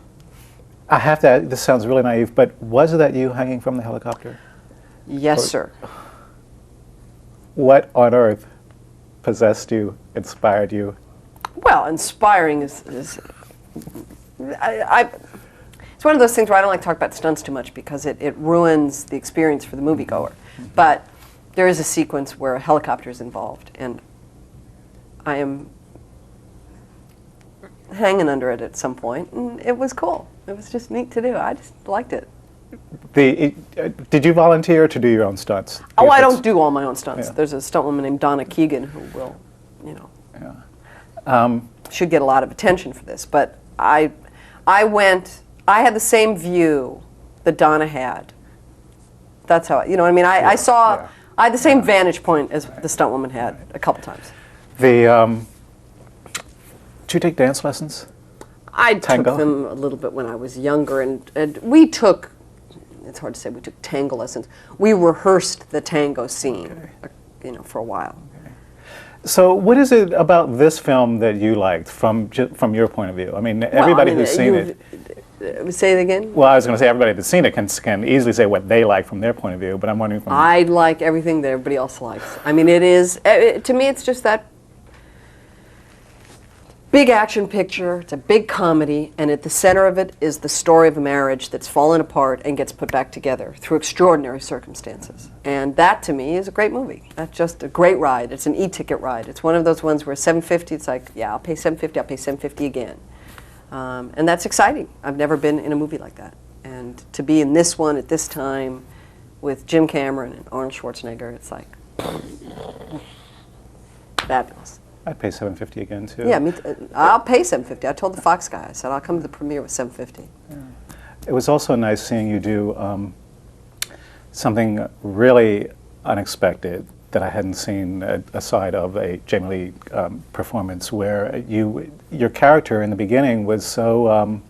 I have to add, this sounds really naive, but was that you hanging from the helicopter? Yes, sir. What on earth possessed you, inspired you? Well, inspiring is it's one of those things where I don't like to talk about stunts too much because it ruins the experience for the moviegoer. But there is a sequence where a helicopter is involved, and I am hanging under it at some point, and it was cool. It was just neat to do. I just liked it. Did you volunteer to do your own stunts? Oh, I don't do all my own stunts. Yeah. There's a stunt woman named Donna Keegan who will, you know, should get a lot of attention for this. But I had the same view that Donna had. That's how, you know what I mean? I saw, I had the same vantage point as the stunt woman had a couple times. Did you take dance lessons? I Tango? took them a little bit when I was younger, and we took, it's hard to say we took tango lessons. We rehearsed the tango scene, you know, for a while. So what is it about this film that you liked from your point of view? I mean, everybody who's seen it... Say it again? Well, I was going to say everybody that's seen it can easily say what they like from their point of view, but I'm wondering from... I like everything that everybody else likes. I mean, it is, to me, it's just that big action picture. It's a big comedy, and at the center of it is the story of a marriage that's fallen apart and gets put back together through extraordinary circumstances. And that, to me, is a great movie. That's just a great ride. It's an e-ticket ride. It's one of those ones where $7.50, it's like, yeah, I'll pay $7.50, I'll pay $7.50 again. And that's exciting. I've never been in a movie like that. And to be in this one at this time with Jim Cameron and Arnold Schwarzenegger, it's like fabulous. I'd pay $7.50 again, too. Yeah, I'll pay $7.50. I told the Fox guy, I said, I'll come to the premiere with $7.50. Yeah. It was also nice seeing you do something really unexpected that I hadn't seen aside of a Jamie Lee performance, where your character in the beginning was so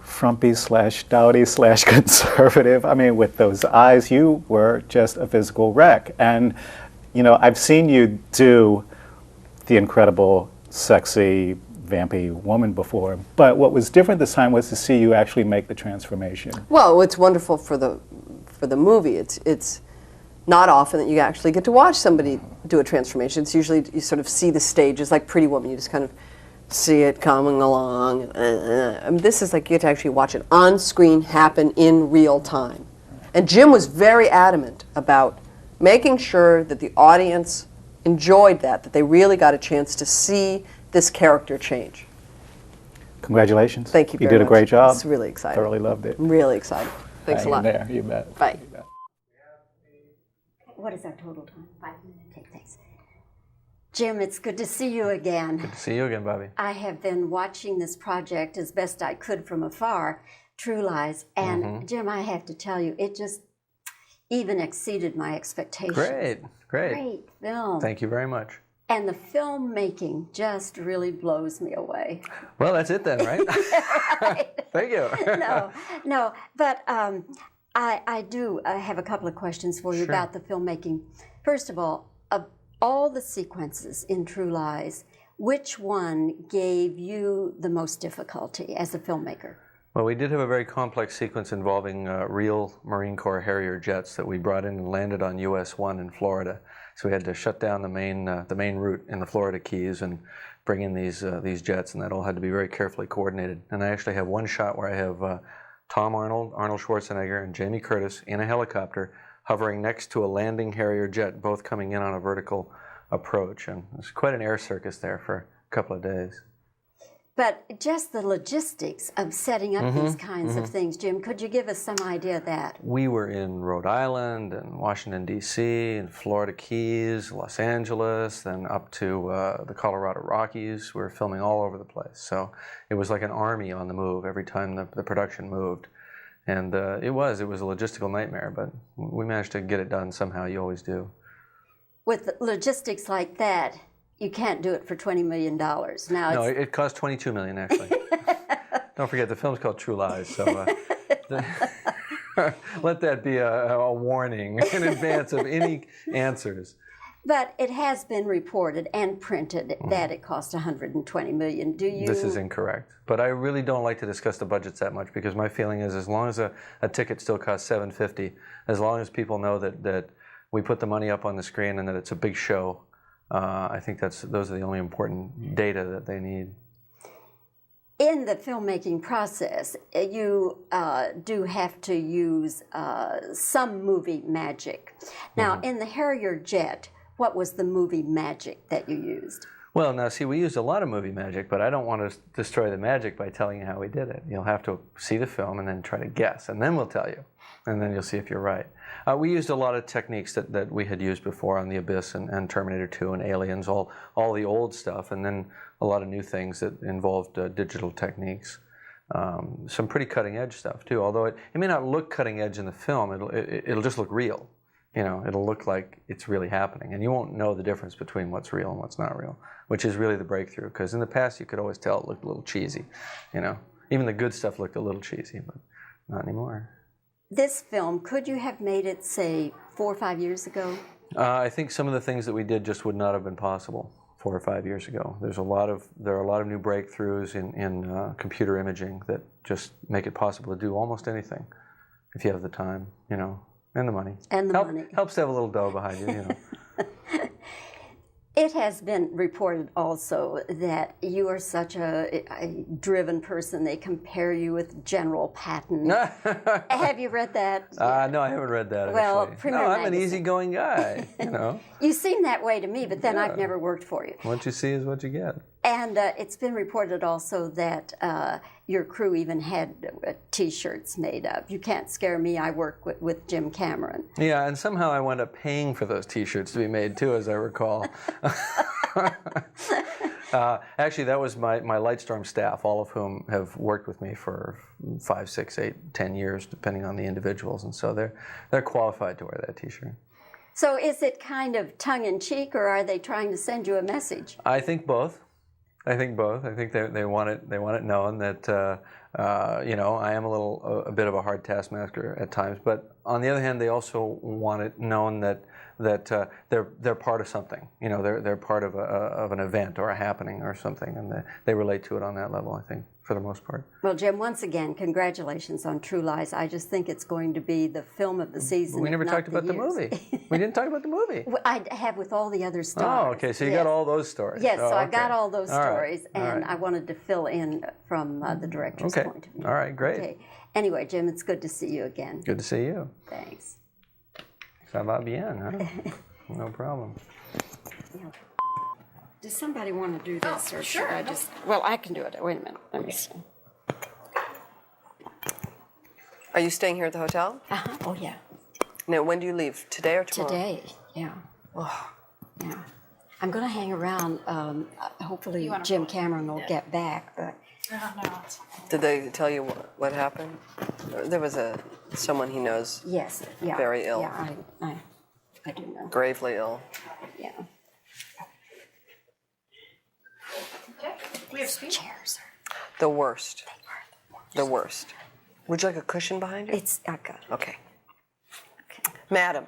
frumpy / dowdy / conservative. I mean, with those eyes, you were just a physical wreck. And, you know, I've seen you do the incredible, sexy, vampy woman before, but what was different this time was to see you actually make the transformation. Well, what's wonderful for the movie, it's not often that you actually get to watch somebody do a transformation. It's usually you sort of see the stages, like Pretty Woman. You just kind of see it coming along. And this is like you get to actually watch it on screen happen in real time. And Jim was very adamant about making sure that the audience enjoyed that they really got a chance to see this character change. Congratulations. Thank you very much. You did a great job. It's really exciting. Thoroughly loved it. I'm really excited. Thanks a lot. There, you bet. Bye. You bet. What is our total time? 5 minutes. Okay, thanks. Jim, it's good to see you again. Good to see you again, Bobby. I have been watching this project as best I could from afar, True Lies, and Jim, I have to tell you, it just even exceeded my expectations. Great. Great film. Thank you very much. And the filmmaking just really blows me away. Well, that's it then, right? Right. Thank you. No, but I do have a couple of questions for you about the filmmaking. First of all the sequences in True Lies, which one gave you the most difficulty as a filmmaker? Well, we did have a very complex sequence involving real Marine Corps Harrier jets that we brought in and landed on US 1 in Florida. So we had to shut down the main route in the Florida Keys and bring in these jets, and that all had to be very carefully coordinated. And I actually have one shot where I have Tom Arnold, Arnold Schwarzenegger, and Jamie Curtis in a helicopter hovering next to a landing Harrier jet, both coming in on a vertical approach. And it's quite an air circus there for a couple of days. But just the logistics of setting up these kinds of things, Jim, could you give us some idea of that? We were in Rhode Island and Washington, D.C., and Florida Keys, Los Angeles, then up to the Colorado Rockies. We were filming all over the place. So it was like an army on the move every time the production moved. And it was a logistical nightmare, but we managed to get it done somehow. You always do. With logistics like that, you can't do it for $20 million. Now no, it cost $22 million, actually. Don't forget, the film's called True Lies, so let that be a warning in advance of any answers. But it has been reported and printed that it cost $120 million. Do you? This is incorrect. But I really don't like to discuss the budgets that much because my feeling is as long as a ticket still costs $7.50, as long as people know that we put the money up on the screen and that it's a big show, I think those are the only important data that they need. In the filmmaking process, you do have to use some movie magic. Now, in the Harrier jet, what was the movie magic that you used? Well, now see, we used a lot of movie magic, but I don't want to destroy the magic by telling you how we did it. You'll have to see the film and then try to guess, and then we'll tell you, and then you'll see if you're right. We used a lot of techniques that we had used before on The Abyss and Terminator 2 and Aliens, all the old stuff, and then a lot of new things that involved digital techniques. Some pretty cutting-edge stuff, too, although it may not look cutting-edge in the film, it'll just look real. You know, it'll look like it's really happening, and you won't know the difference between what's real and what's not real, which is really the breakthrough, because in the past you could always tell it looked a little cheesy, you know. Even the good stuff looked a little cheesy, but not anymore. This film, could you have made it, say, 4 or 5 years ago? I think some of the things that we did just would not have been possible 4 or 5 years ago. There are a lot of new breakthroughs in computer imaging that just make it possible to do almost anything if you have the time, you know. And the money. And the money. Helps to have a little dough behind you, you know. It has been reported also that you are such a driven person. They compare you with General Patton. Have you read that? No, I haven't read that, well, actually. Premier No, I'm Magazine. an easygoing guy, you know. You seem that way to me, but then I've never worked for you. What you see is what you get. And it's been reported also that your crew even had T-shirts made up. You can't scare me, I work with Jim Cameron. Yeah, and somehow I wound up paying for those T-shirts to be made, too, as I recall. Actually, that was my Lightstorm staff, all of whom have worked with me for 5, 6, 8, 10 years, depending on the individuals, and so they're qualified to wear that T-shirt. So is it kind of tongue-in-cheek, or are they trying to send you a message? I think both. I think they want it known that you know, I am a bit of a hard taskmaster at times, but on the other hand, they also want it known that they're part of something. You know, they're part of an event or a happening or something, and they relate to it on that level, I think, for the most part. Well, Jim, once again, congratulations on True Lies. I just think it's going to be the film of the season. We never talked about the movie. We didn't talk about the movie. I have with all the other stars. Oh, okay. So you got all those stories. Yes, so I've okay. got all those stories, All and right. I wanted to fill in from the director's point of view. All right, great. Okay. Anyway, Jim, it's good to see you again. Good to see you. Thanks. Ça va bien, huh? No problem. Does somebody want to do this, or should I just... Well, I can do it. Wait a minute. Let me see. Are you staying here at the hotel? Uh-huh. Oh, yeah. Now, when do you leave? Today or tomorrow? Today, yeah. Oh. Yeah. I'm going to hang around. Hopefully Jim Cameron will get back, but... Did they tell you what happened? There was someone he knows. Yes, yeah. Very ill. Yeah, I do know. Gravely ill. Yeah. We have speech. Chairs. The worst. The worst. Would you like a cushion behind you? I've got it. Okay. Madam.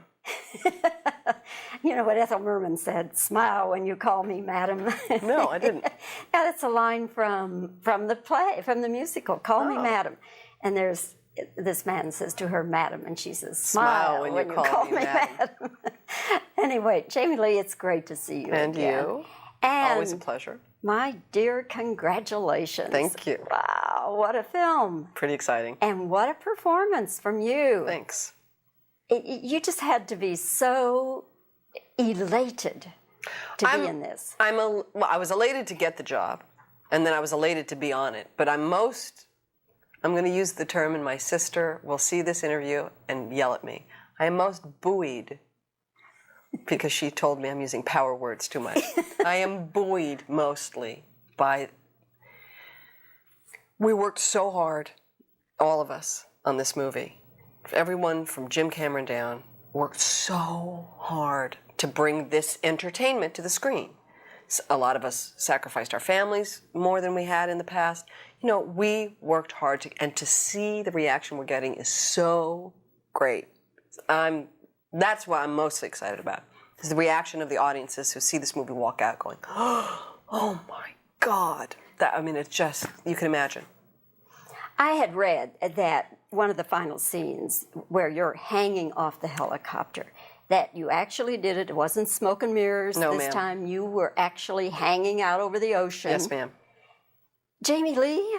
You know what Ethel Merman said, smile when you call me madam. No, I didn't. Yeah, that's a line from the play, from the musical, Call Me Madam. And there's this man says to her, madam, and she says, smile when you call me madam. Anyway, Jamie Lee, it's great to see you And again. you. And Always a pleasure. My dear, congratulations. Thank you. Wow, what a film. Pretty exciting. And what a performance from you. Thanks. You just had to be so elated to be in this. I was elated to get the job, and then I was elated to be on it. But I'm going to use the term, and my sister will see this interview and yell at me. I am most buoyed, because she told me I'm using power words too much. I am buoyed mostly by... We worked so hard, all of us, on this movie. Everyone from Jim Cameron down worked so hard to bring this entertainment to the screen. A lot of us sacrificed our families more than we had in the past. You know, we worked hard and to see the reaction we're getting is so great. That's what I'm mostly excited about. Is the reaction of the audiences who see this movie walk out going, oh my God. It's just, you can imagine. I had read that one of the final scenes where you're hanging off the helicopter, that you actually did it. It wasn't smoke and mirrors No, this ma'am. time. You were actually hanging out over the ocean. Yes, ma'am. Jamie Lee,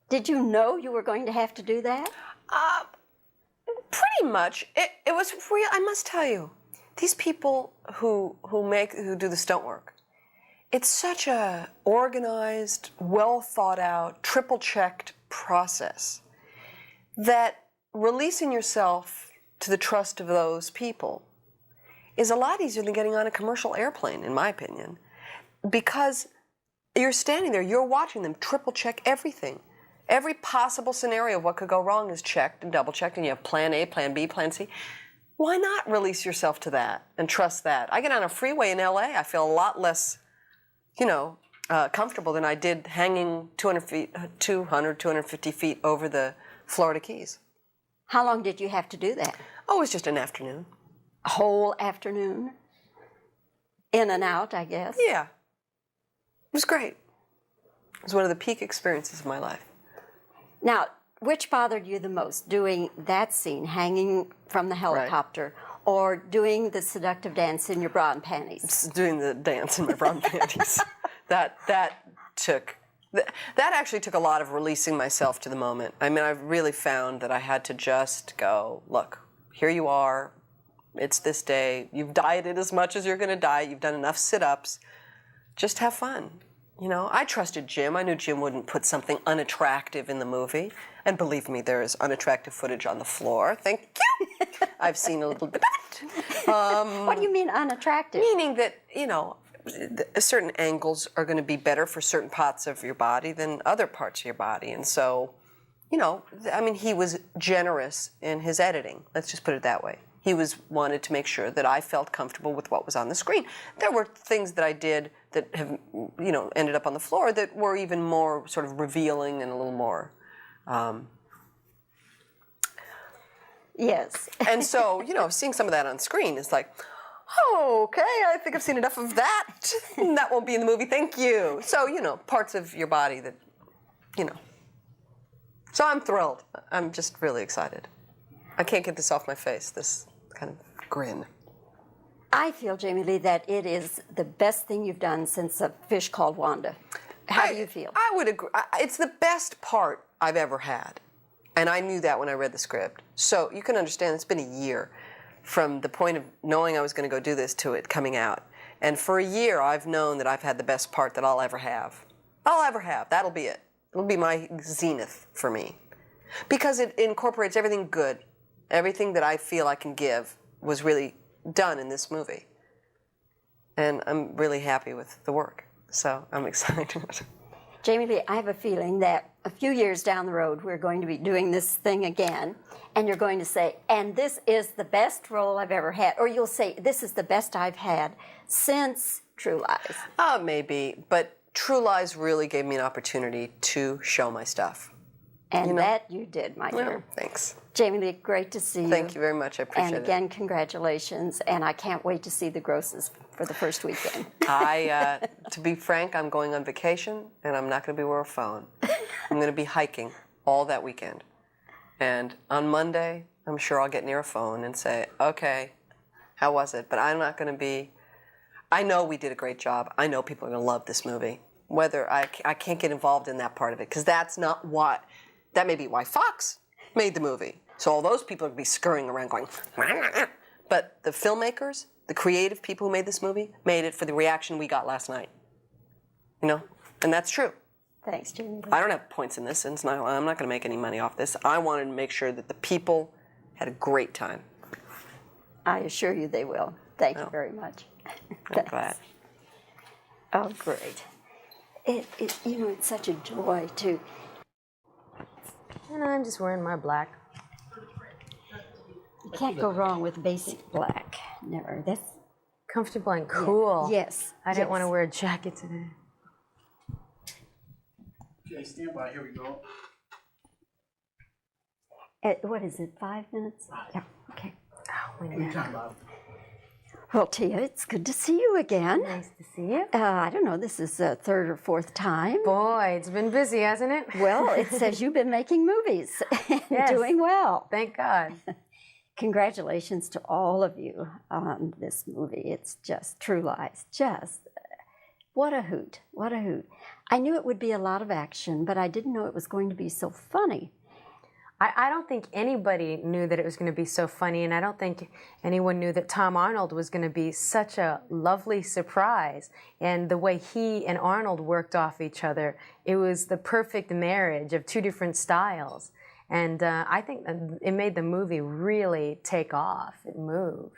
did you know you were going to have to do that? Pretty much. It was real. I must tell you, these people who do the stunt work, it's such a organized, well thought out, triple checked process that releasing yourself to the trust of those people is a lot easier than getting on a commercial airplane, in my opinion, because you're standing there, you're watching them triple check everything. Every possible scenario of what could go wrong is checked and double checked, and you have plan A, plan B, plan C. Why not release yourself to that and trust that? I get on a freeway in LA, I feel a lot less, comfortable than I did hanging 250 feet over the Florida Keys. How long did you have to do that? Oh, it was just an afternoon. A whole afternoon? In and out, I guess? Yeah. It was great. It was one of the peak experiences of my life. Now, which bothered you the most, doing that scene, hanging from the helicopter, or doing the seductive dance in your bra and panties? Doing the dance in my bra and panties. That actually took a lot of releasing myself to the moment. I mean, I really found that I had to just go, look, here you are. It's this day. You've dieted as much as you're going to diet. You've done enough sit-ups. Just have fun. I trusted Jim. I knew Jim wouldn't put something unattractive in the movie. And believe me, there is unattractive footage on the floor. Thank you. I've seen a little bit of it. What do you mean unattractive? Meaning that, certain angles are going to be better for certain parts of your body than other parts of your body. And so, he was generous in his editing. Let's just put it that way. He wanted to make sure that I felt comfortable with what was on the screen. There were things that I did that have, ended up on the floor that were even more sort of revealing and a little more. Yes. And so, seeing some of that on screen is like, oh, okay, I think I've seen enough of that. That won't be in the movie, thank you. So, parts of your body that, So I'm thrilled. I'm just really excited. I can't get this off my face, this kind of grin. I feel, Jamie Lee, that it is the best thing you've done since A Fish Called Wanda. How do you feel? I would agree. It's the best part I've ever had. And I knew that when I read the script. So you can understand it's been a year from the point of knowing I was going to go do this to it coming out. And for a year, I've known that I've had the best part that I'll ever have. That'll be it. It'll be my zenith for me. Because it incorporates everything good. Everything that I feel I can give was really done in this movie. And I'm really happy with the work. So I'm excited. Jamie Lee, I have a feeling that a few years down the road, we're going to be doing this thing again, and you're going to say, and this is the best role I've ever had. Or you'll say, this is the best I've had since True Lies. Maybe, but True Lies really gave me an opportunity to show my stuff. And that you did, my dear. Thanks. Jamie Lee, great to see you. Thank you very much. I appreciate it. And again, congratulations. And I can't wait to see the grosses for the first weekend. To be frank, I'm going on vacation, and I'm not going to be wearing a phone. I'm going to be hiking all that weekend. And on Monday, I'm sure I'll get near a phone and say, okay, how was it? But I'm not going to be... I know we did a great job. I know people are going to love this movie. Whether I can't get involved in that part of it, because that's not what... That may be why Fox made the movie. So all those people would be scurrying around going... But the filmmakers, the creative people who made this movie, made it for the reaction we got last night. And that's true. Thanks, Jamie. I don't have points in this, and I'm not going to make any money off this. I wanted to make sure that the people had a great time. I assure you they will. Thank you very much. I'm glad. Oh, great. It's such a joy to... I'm just wearing my black. You can't go wrong with basic black. Never. That's comfortable and cool. Yeah. Yes. I didn't want to wear a jacket today. Okay, stand by. Here we go. What is it, 5 minutes? Yeah, okay. Oh, my God. Well, Tia, it's good to see you again. Nice to see you. I don't know, this is the third or fourth time. Boy, it's been busy, hasn't it? Well, it says you've been making movies and doing well. Thank God. Congratulations to all of you on this movie. It's just True Lies. What a hoot. What a hoot. I knew it would be a lot of action, but I didn't know it was going to be so funny. I don't think anybody knew that it was going to be so funny, and I don't think anyone knew that Tom Arnold was going to be such a lovely surprise. And the way he and Arnold worked off each other, it was the perfect marriage of two different styles. And I think it made the movie really take off. It moved.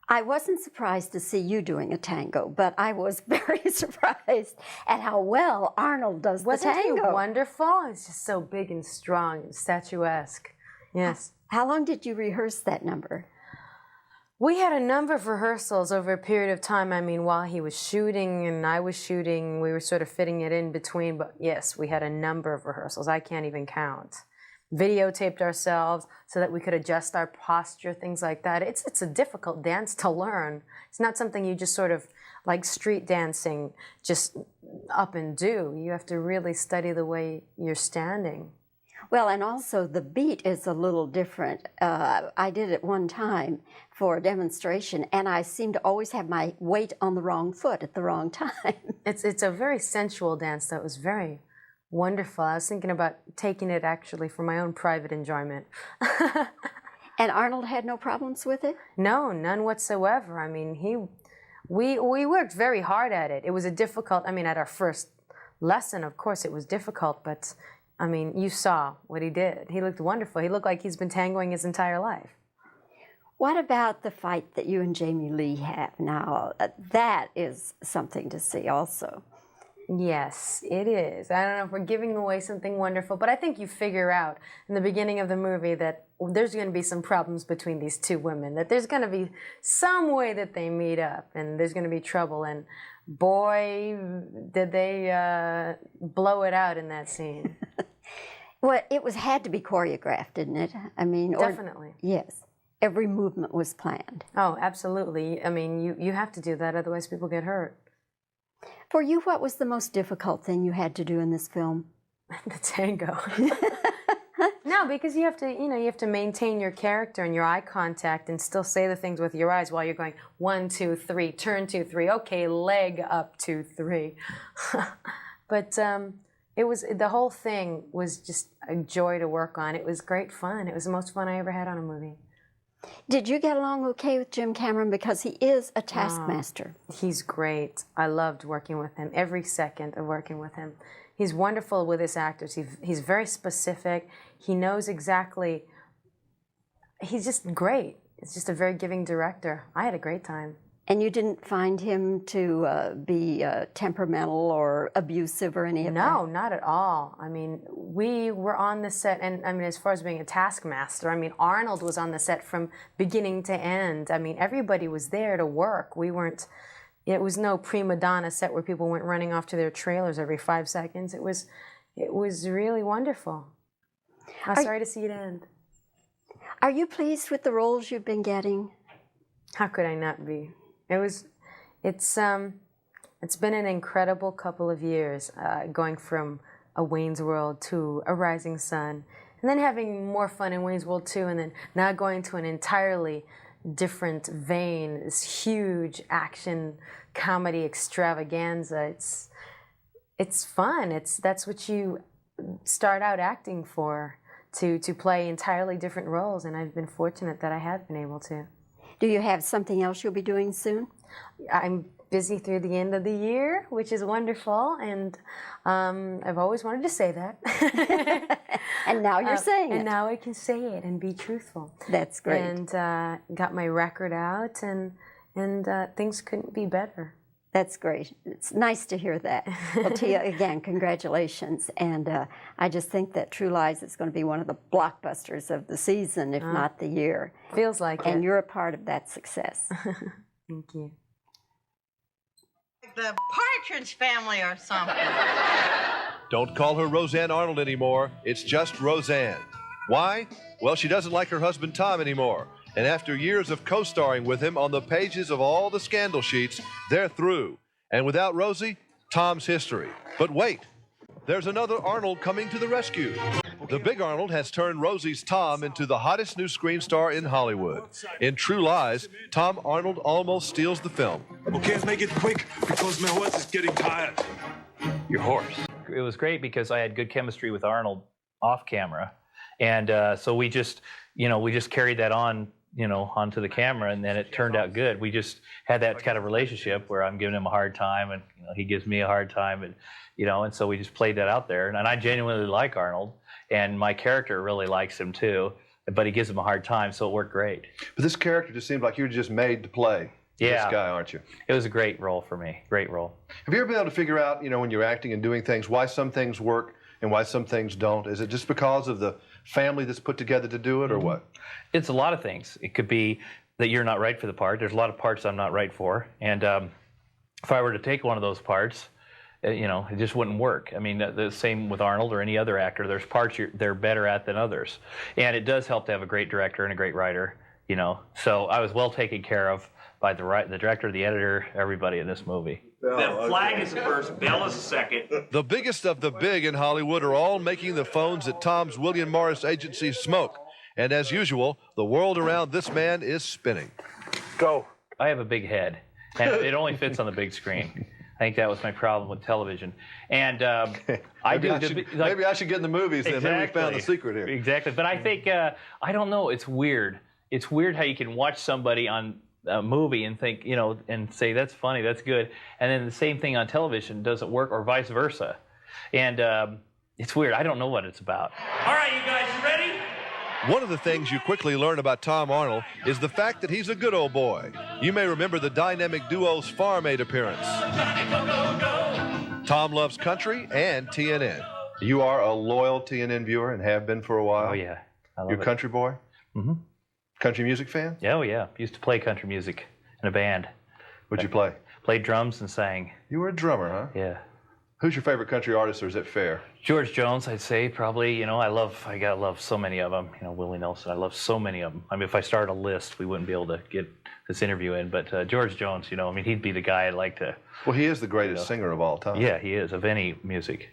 I wasn't surprised to see you doing a tango, but I was very surprised at how well Arnold does the tango. Wasn't he wonderful? He's just so big and strong and statuesque. Yes. How long did you rehearse that number? We had a number of rehearsals over a period of time. I mean, while he was shooting and I was shooting, we were sort of fitting it in between. But yes, we had a number of rehearsals. I can't even count. Videotaped ourselves so that we could adjust our posture, things like that. It's a difficult dance to learn. It's not something you just sort of, like street dancing, just up and do. You have to really study the way you're standing. Well, and also the beat is a little different. I did it one time for a demonstration, and I seem to always have my weight on the wrong foot at the wrong time. It's a very sensual dance that was very wonderful. I was thinking about taking it actually for my own private enjoyment. And Arnold had no problems with it? No, none whatsoever. I mean, we worked very hard at it. It was a difficult, I mean, at our first lesson, of course, it was difficult, but I mean, you saw what he did. He looked wonderful. He looked like he's been tangoing his entire life. What about the fight that you and Jamie Lee have now? That is something to see also. Yes, it is. I don't know if we're giving away something wonderful, but I think you figure out in the beginning of the movie that there's going to be some problems between these two women, that there's going to be some way that they meet up, and there's going to be trouble, and boy, did they blow it out in that scene. Well, it had to be choreographed, didn't it? I mean, definitely. Yes. Every movement was planned. Oh, absolutely. I mean, you have to do that, otherwise people get hurt. For you, what was the most difficult thing you had to do in this film? The tango. No, because you have to maintain your character and your eye contact and still say the things with your eyes while you're going 1, 2, 3, turn 2, 3, okay, leg up 2, 3. But the whole thing was just a joy to work on. It was great fun. It was the most fun I ever had on a movie. Did you get along okay with Jim Cameron, because he is a taskmaster? He's great. I loved working with him, every second of working with him. He's wonderful with his actors. He's very specific. He knows exactly. He's just great. It's just a very giving director. I had a great time. And you didn't find him to be temperamental or abusive or any of that? No, not at all. I mean, we were on the set, and I mean, as far as being a taskmaster, I mean, Arnold was on the set from beginning to end. I mean, everybody was there to work. It was no prima donna set where people went running off to their trailers every 5 seconds. It was really wonderful. I'm sorry to see it end. Are you pleased with the roles you've been getting? How could I not be? It's been an incredible couple of years, going from a Wayne's World to a Rising Sun, and then having more fun in Wayne's World 2, and then now going to an entirely different vein, this huge action comedy extravaganza. It's fun. That's what you start out acting for, to play entirely different roles, and I've been fortunate that I have been able to. Do you have something else you'll be doing soon? I'm busy through the end of the year, which is wonderful, and I've always wanted to say that. And now you're saying it. And now I can say it and be truthful. That's great. And got my record out, and things couldn't be better. That's great. It's nice to hear that. Well, Tia, again, congratulations. And I just think that True Lies is going to be one of the blockbusters of the season, if not the year. Feels like it. And you're a part of that success. Thank you. The Partridge Family or something. Don't call her Roseanne Arnold anymore. It's just Roseanne. Why? Well, she doesn't like her husband Tom anymore. And after years of co-starring with him on the pages of all the scandal sheets, they're through. And without Rosie, Tom's history. But wait, there's another Arnold coming to the rescue. The big Arnold has turned Rosie's Tom into the hottest new screen star in Hollywood. In True Lies, Tom Arnold almost steals the film. Okay, let's make it quick because my horse is getting tired. Your horse? It was great because I had good chemistry with Arnold off camera. And so we just carried that on, onto the camera, and then it turned out good. We just had that kind of relationship where I'm giving him a hard time, and he gives me a hard time, and and so we just played that out there. And I genuinely like Arnold, and my character really likes him too, but he gives him a hard time, so it worked great. But this character just seems like you were just made to play this guy, aren't you? It was a great role for me, great role. Have you ever been able to figure out, when you're acting and doing things, why some things work and why some things don't? Is it just because of the family that's put together to do it, or what? It's a lot of things. It could be that you're not right for the part. There's a lot of parts I'm not right for, and if I were to take one of those parts, it just wouldn't work. I mean, the same with Arnold or any other actor. There's parts they're better at than others, and it does help to have a great director and a great writer. So I was well taken care of by the director, the editor, everybody in this movie. The flag is the first, bell is the second. The biggest of the big in Hollywood are all making the phones at Tom's William Morris agency smoke. And as usual, the world around this man is spinning. Go. I have a big head, and it only fits on the big screen. I think that was my problem with television. And maybe I should get in the movies then. Maybe we found the secret here. Exactly. But I think, I don't know, it's weird. It's weird how you can watch somebody on a movie and think, and say, that's funny, that's good. And then the same thing on television doesn't work, or vice versa. And it's weird. I don't know what it's about. All right, you guys, you ready? One of the things you quickly learn about Tom Arnold is the fact that he's a good old boy. You may remember the dynamic duo's Farm Aid appearance. Tom loves country and TNN. You are a loyal TNN viewer and have been for a while. Oh, yeah. I love You're a country boy? Mm-hmm. Country music fan? Oh, yeah. Used to play country music in a band. What'd you play? Played drums and sang. You were a drummer, huh? Yeah. Who's your favorite country artist, or is it fair? George Jones, I'd say, probably. I gotta love so many of them. Willie Nelson, I love so many of them. I mean, if I started a list, we wouldn't be able to get this interview in. But George Jones, he'd be the guy I'd like to. Well, he is the greatest singer of all time. Yeah, he is, of any music.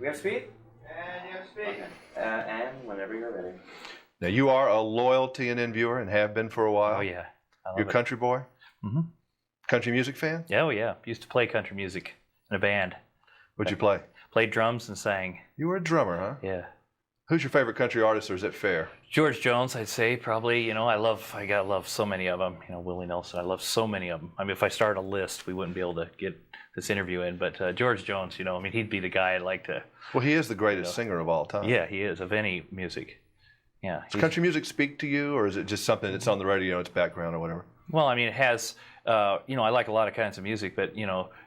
We have speed? And you have speed. Okay. And whenever you're ready. Now, you are a loyal TNN viewer and have been for a while. Oh, yeah. You're a country boy? Mm-hmm. Country music fan? Oh, yeah. Used to play country music in a band. What'd you play? Played drums and sang. You were a drummer, huh? Yeah. Who's your favorite country artist, or is it fair? George Jones, I'd say, probably. I gotta love so many of them. Willie Nelson, I love so many of them. I mean, if I started a list, we wouldn't be able to get this interview in. But George Jones, he'd be the guy I'd like to. Well, he is the greatest singer of all time. Yeah, he is, of any music. Yeah. Does country music speak to you, or is it just something that's on the radio, it's background or whatever? Well, I mean, it has, I like a lot of kinds of music, but,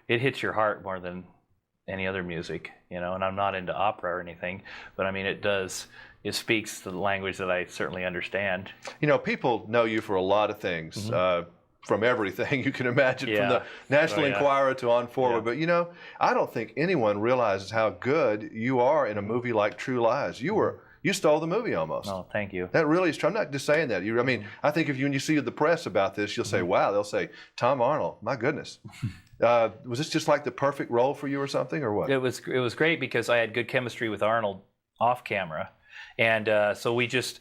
it hits your heart more than any other music, and I'm not into opera or anything, but I mean, it speaks the language that I certainly understand. People know you for a lot of things, Mm-hmm. From everything you can imagine, from the National Enquirer to On Forward. But, I don't think anyone realizes how good you are in a movie like True Lies. You stole the movie almost. Oh, thank you. That really is true. I'm not just saying that. I think when you see the press about this, you'll say, wow, they'll say, Tom Arnold, my goodness. Was this just like the perfect role for you or something, or what? It was great because I had good chemistry with Arnold off camera. And so we just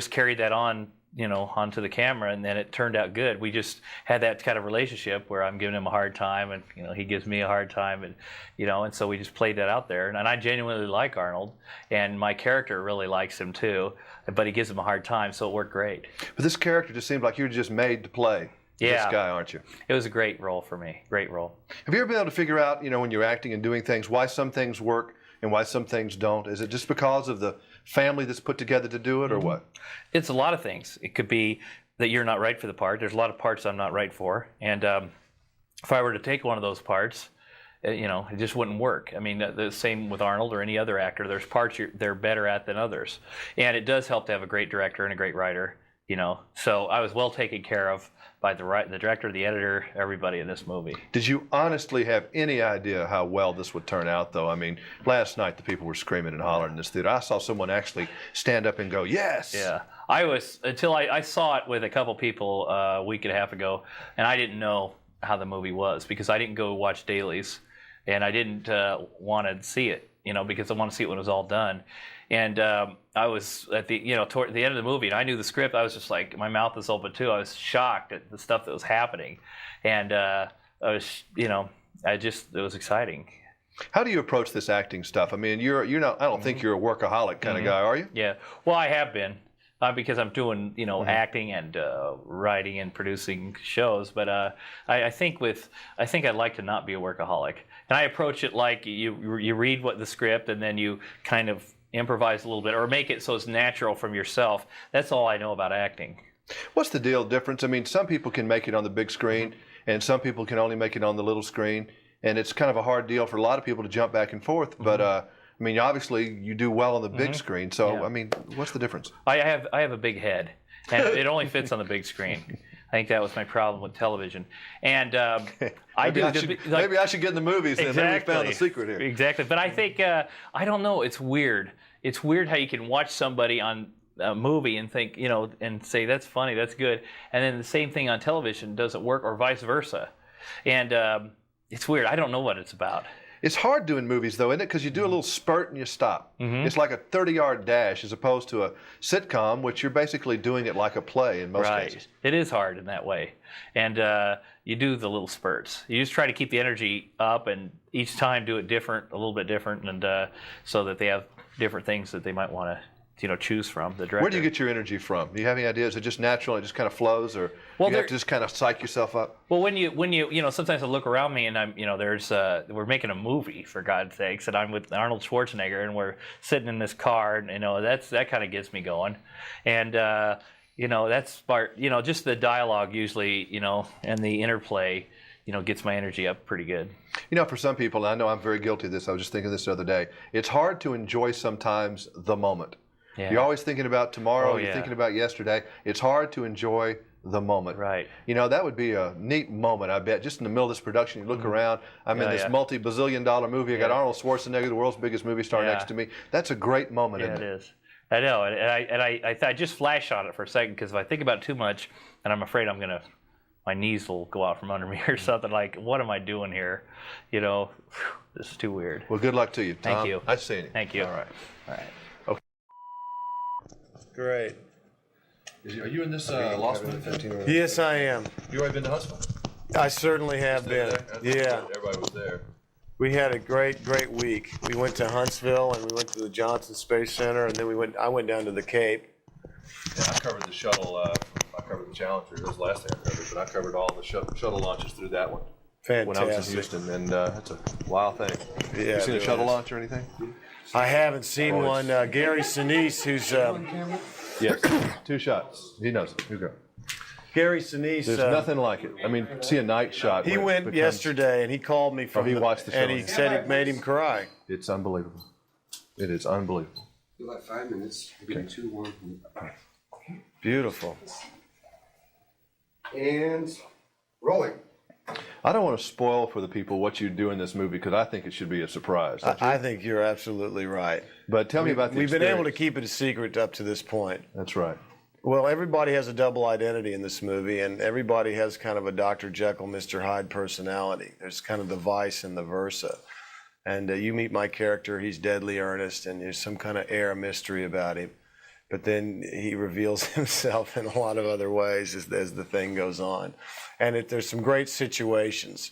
carried that on, onto the camera, and then it turned out good. We just had that kind of relationship where I'm giving him a hard time, and he gives me a hard time, and and so we just played that out there. And I genuinely like Arnold, and my character really likes him too, but he gives him a hard time, so it worked great. But this character just seems like you were just made to play this guy, aren't you? It was a great role for me, great role. Have you ever been able to figure out, when you're acting and doing things, why some things work and why some things don't? Is it just because of the family that's put together to do it, or what? It's a lot of things. It could be that you're not right for the part. There's a lot of parts I'm not right for. And if I were to take one of those parts, it just wouldn't work. I mean, the same with Arnold or any other actor. There's parts they're better at than others. And it does help to have a great director and a great writer, So I was well taken care of by the director, the editor, everybody in this movie. Did you honestly have any idea how well this would turn out, though? I mean, last night the people were screaming and hollering in this theater. I saw someone actually stand up and go, yes! Yeah. I was, until I saw it with a couple people a week and a half ago, and I didn't know how the movie was because I didn't go watch dailies, and I didn't want to see it, because I want to see it when it was all done. And I was at the, toward the end of the movie, and I knew the script. I was just like, my mouth was open too. I was shocked at the stuff that was happening, and I was, it was exciting. How do you approach this acting stuff? I mean, you're not. I don't think you're a workaholic kind of guy, are you? Yeah. Well, I have been because I'm doing acting and writing and producing shows. But I think I'd like to not be a workaholic, and I approach it like you read the script and then you kind of improvise a little bit or make it so it's natural from yourself. That's all I know about acting. What's the difference? I mean, some people can make it on the big screen, and some people can only make it on the little screen. And it's kind of a hard deal for a lot of people to jump back and forth. But I mean, obviously, you do well on the big screen. So I mean, what's the difference? I have a big head, and it only fits on the big screen. I think that was my problem with television. And maybe I should get in the movies. Then maybe we found the secret here. Exactly. But I think I don't know. It's weird. It's weird how you can watch somebody on a movie and think and say that's funny, that's good, and then the same thing on television doesn't work, or vice versa. And it's weird. I don't know what it's about. It's hard doing movies, though, isn't it? Because you do a little spurt and you stop. It's like a 30-yard dash as opposed to a sitcom, which you're basically doing it like a play in most cases. It is hard in that way. And you do the little spurts. You just try to keep the energy up and each time do it different, a little bit different, and so that they have different things that they might want to choose from, the director. Where do you get your energy from? Do you have any idea? Is it just natural? It just kind of flows, or you have to just kind of psych yourself up? Well, when you sometimes I look around me and I'm we're making a movie, for God's sakes, and I'm with Arnold Schwarzenegger and we're sitting in this car, and that kind of gets me going, and that's part just the dialogue usually and the interplay gets my energy up pretty good. For some people, and I know I'm very guilty of this. I was just thinking this the other day. It's hard to enjoy sometimes the moment. Yeah. You're always thinking about tomorrow. You're thinking about yesterday. It's hard to enjoy the moment. Right. That would be a neat moment, I bet. Just in the middle of this production, you look around. I'm in this multi-bazillion-dollar movie. I got Arnold Schwarzenegger, the world's biggest movie star, next to me. That's a great moment, isn't it? It is. I know, and I just flash on it for a second, because if I think about it too much, and I'm afraid my knees will go out from under me or something, like, what am I doing here? This is too weird. Well, good luck to you, Tom. Thank you. Nice seeing you. Thank you. All right. Okay. Great. Are you in this Lost movie? Yes, I am. You already been to Huntsville? I certainly have been. Yeah. Everybody was there. We had a great week. We went to Huntsville and we went to the Johnson Space Center, and then I went down to the Cape. Yeah, I covered the shuttle. I covered the Challenger. That was the last thing I covered, but I covered all the shuttle launches through that one. Fantastic. When I was in Houston, and that's a wild thing. Yeah, you seen a shuttle launch or anything? I haven't seen one. Gary Sinise, who's yes, 2 shots. He knows it. You go. Gary Sinise. There's nothing like it. I mean, see a night shot. He went yesterday, and he called me from. He watched the show, and he said it made him cry. It's unbelievable. It is unbelievable. About 5 minutes. Okay. 2, 1. Beautiful. And rolling. I don't want to spoil for the people what you do in this movie, because I think it should be a surprise. I think you're absolutely right. But tell me about the We've experience. been able to keep it a secret up to this point. That's right. Well, everybody has a double identity in this movie, and everybody has kind of a Dr. Jekyll, Mr. Hyde personality. There's kind of the vice and the versa. And you meet my character, he's deadly earnest, and there's some kind of air of mystery about him. But then he reveals himself in a lot of other ways as the thing goes on. And there's some great situations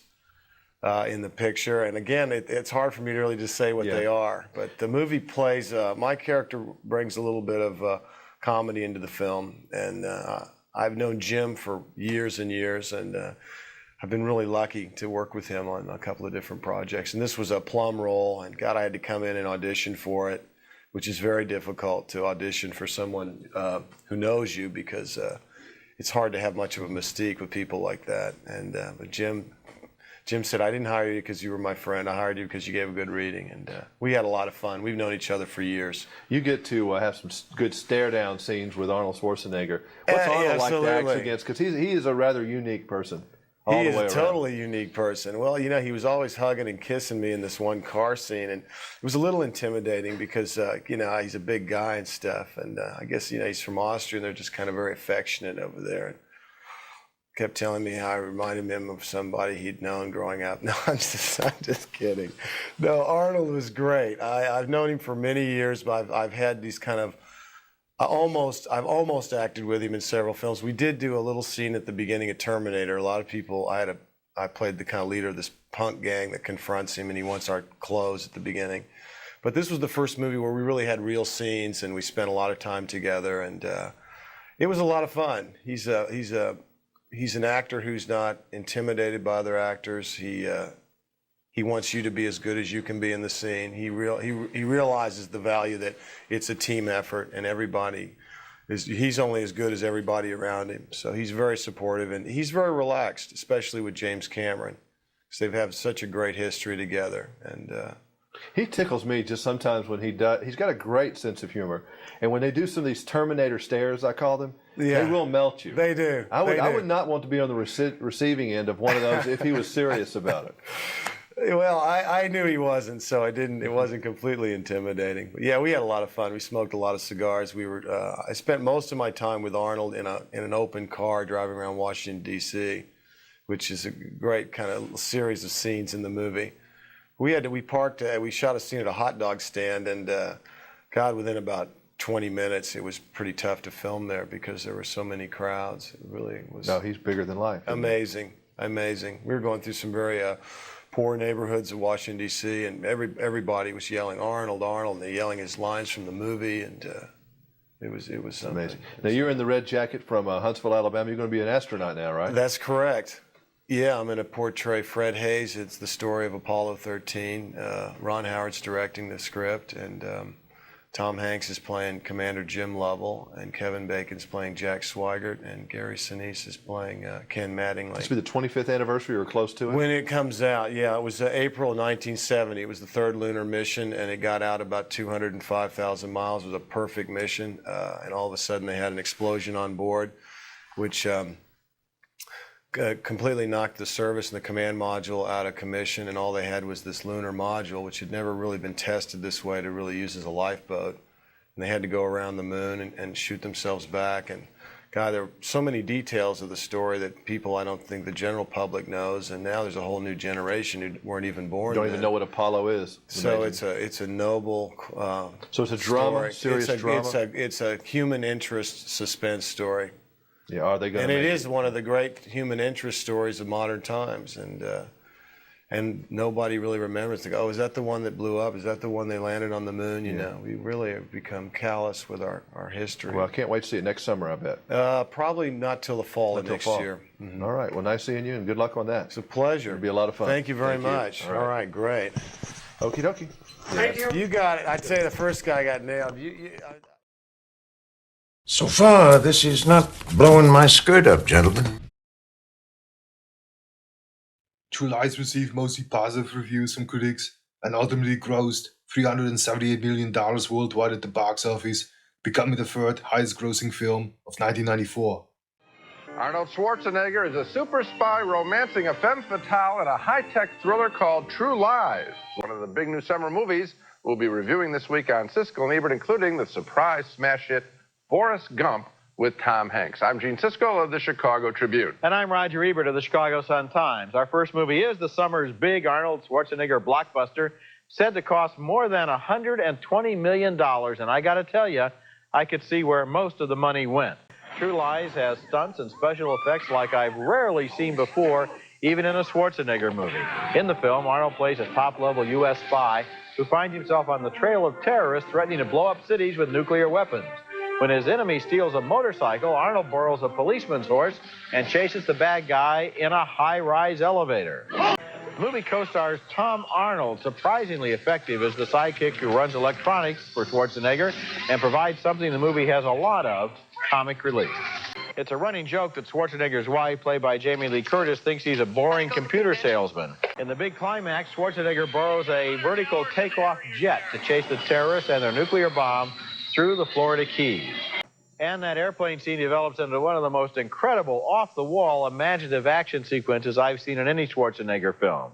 in the picture. And again, it's hard for me to really just say what they are. But the movie plays, my character brings a little bit of comedy into the film. And I've known Jim for years and years, and I've been really lucky to work with him on a couple of different projects. And this was a plum role, and God, I had to come in and audition for it, which is very difficult to audition for someone who knows you, because it's hard to have much of a mystique with people like that. And but Jim said, I didn't hire you because you were my friend. I hired you because you gave a good reading. And we had a lot of fun. We've known each other for years. You get to have some good stare-down scenes with Arnold Schwarzenegger. What's Arnold like to act against? Because he is a rather unique person. He is a totally unique person. Well, he was always hugging and kissing me in this one car scene, and it was a little intimidating because, he's a big guy and stuff, and I guess, he's from Austria, and they're just kind of very affectionate over there. And kept telling me how I reminded him of somebody he'd known growing up. No, I'm just kidding. No, Arnold was great. I've known him for many years, but I've had these kind of I've almost acted with him in several films. We did do a little scene at the beginning of Terminator. A lot of people, I had I played the kind of leader of this punk gang that confronts him, and he wants our clothes at the beginning. But this was the first movie where we really had real scenes, and we spent a lot of time together, and it was a lot of fun. He's an actor who's not intimidated by other actors. He wants you to be as good as you can be in the scene. He realizes the value that it's a team effort, and he's only as good as everybody around him. So he's very supportive, and he's very relaxed, especially with James Cameron, because they've had such a great history together. And he tickles me just sometimes when he does. He's got a great sense of humor, and when they do some of these Terminator stares, I call them, yeah, they will melt you. They do. I would not want to be on the receiving end of one of those if he was serious about it. Well, I knew he wasn't, so it wasn't completely intimidating. But yeah, we had a lot of fun. We smoked a lot of cigars. I spent most of my time with Arnold in an open car driving around Washington, D.C., which is a great kind of series of scenes in the movie. We shot a scene at a hot dog stand, and God, within about 20 minutes, it was pretty tough to film there because there were so many crowds. It really was. No, he's bigger than life. Amazing. We were going through some very poor neighborhoods of Washington, D.C., and everybody was yelling Arnold, Arnold, and they're yelling his lines from the movie, and it was something. Amazing. Now, you're in the red jacket from Huntsville, Alabama. You're going to be an astronaut now, right? That's correct. Yeah, I'm going to portray Fred Hayes. It's the story of Apollo 13. Ron Howard's directing the script, and Tom Hanks is playing Commander Jim Lovell, and Kevin Bacon's playing Jack Swigert, and Gary Sinise is playing Ken Mattingly. This will be the 25th anniversary or close to it? When it comes out, yeah. It was April 1970. It was the third lunar mission, and it got out about 205,000 miles. It was a perfect mission, and all of a sudden they had an explosion on board, which completely knocked the service and the command module out of commission, and all they had was this lunar module, which had never really been tested this way to really use as a lifeboat. And they had to go around the moon and shoot themselves back. And God, there are so many details of the story that I don't think the general public knows. And now there's a whole new generation who weren't even born. Don't even know what Apollo is. So it's a noble. So it's a drama, serious drama. It's a human interest suspense story. Yeah, are they going to? And it is one of the great human interest stories of modern times, and nobody really remembers. They go, oh, is that the one that blew up? Is that the one they landed on the moon? You know, we really have become callous with our history. Well, I can't wait to see it next summer, I bet. Probably not till the fall of next year. Mm-hmm. All right. Well, nice seeing you, and good luck on that. It's a pleasure. It'll be a lot of fun. Thank you very much. All right, great. Okie dokie. Thank you. You got it. I'd say the first guy got nailed. So far, this is not blowing my skirt up, gentlemen. True Lies received mostly positive reviews from critics and ultimately grossed $378 million worldwide at the box office, becoming the third highest grossing film of 1994. Arnold Schwarzenegger is a super spy romancing a femme fatale in a high-tech thriller called True Lies, one of the big new summer movies we'll be reviewing this week on Siskel and Ebert, including the surprise smash hit Forrest Gump with Tom Hanks. I'm Gene Siskel of the Chicago Tribune. And I'm Roger Ebert of the Chicago Sun-Times. Our first movie is the summer's big Arnold Schwarzenegger blockbuster, said to cost more than $120 million. And I got to tell you, I could see where most of the money went. True Lies has stunts and special effects like I've rarely seen before, even in a Schwarzenegger movie. In the film, Arnold plays a top-level U.S. spy who finds himself on the trail of terrorists threatening to blow up cities with nuclear weapons. When his enemy steals a motorcycle, Arnold borrows a policeman's horse and chases the bad guy in a high-rise elevator. The movie co-stars Tom Arnold, surprisingly effective as the sidekick who runs electronics for Schwarzenegger and provides something the movie has a lot of, comic relief. It's a running joke that Schwarzenegger's wife, played by Jamie Lee Curtis, thinks he's a boring computer salesman. In the big climax, Schwarzenegger borrows a vertical takeoff jet to chase the terrorists and their nuclear bomb through the Florida Keys. And that airplane scene develops into one of the most incredible, off-the-wall, imaginative action sequences I've seen in any Schwarzenegger film.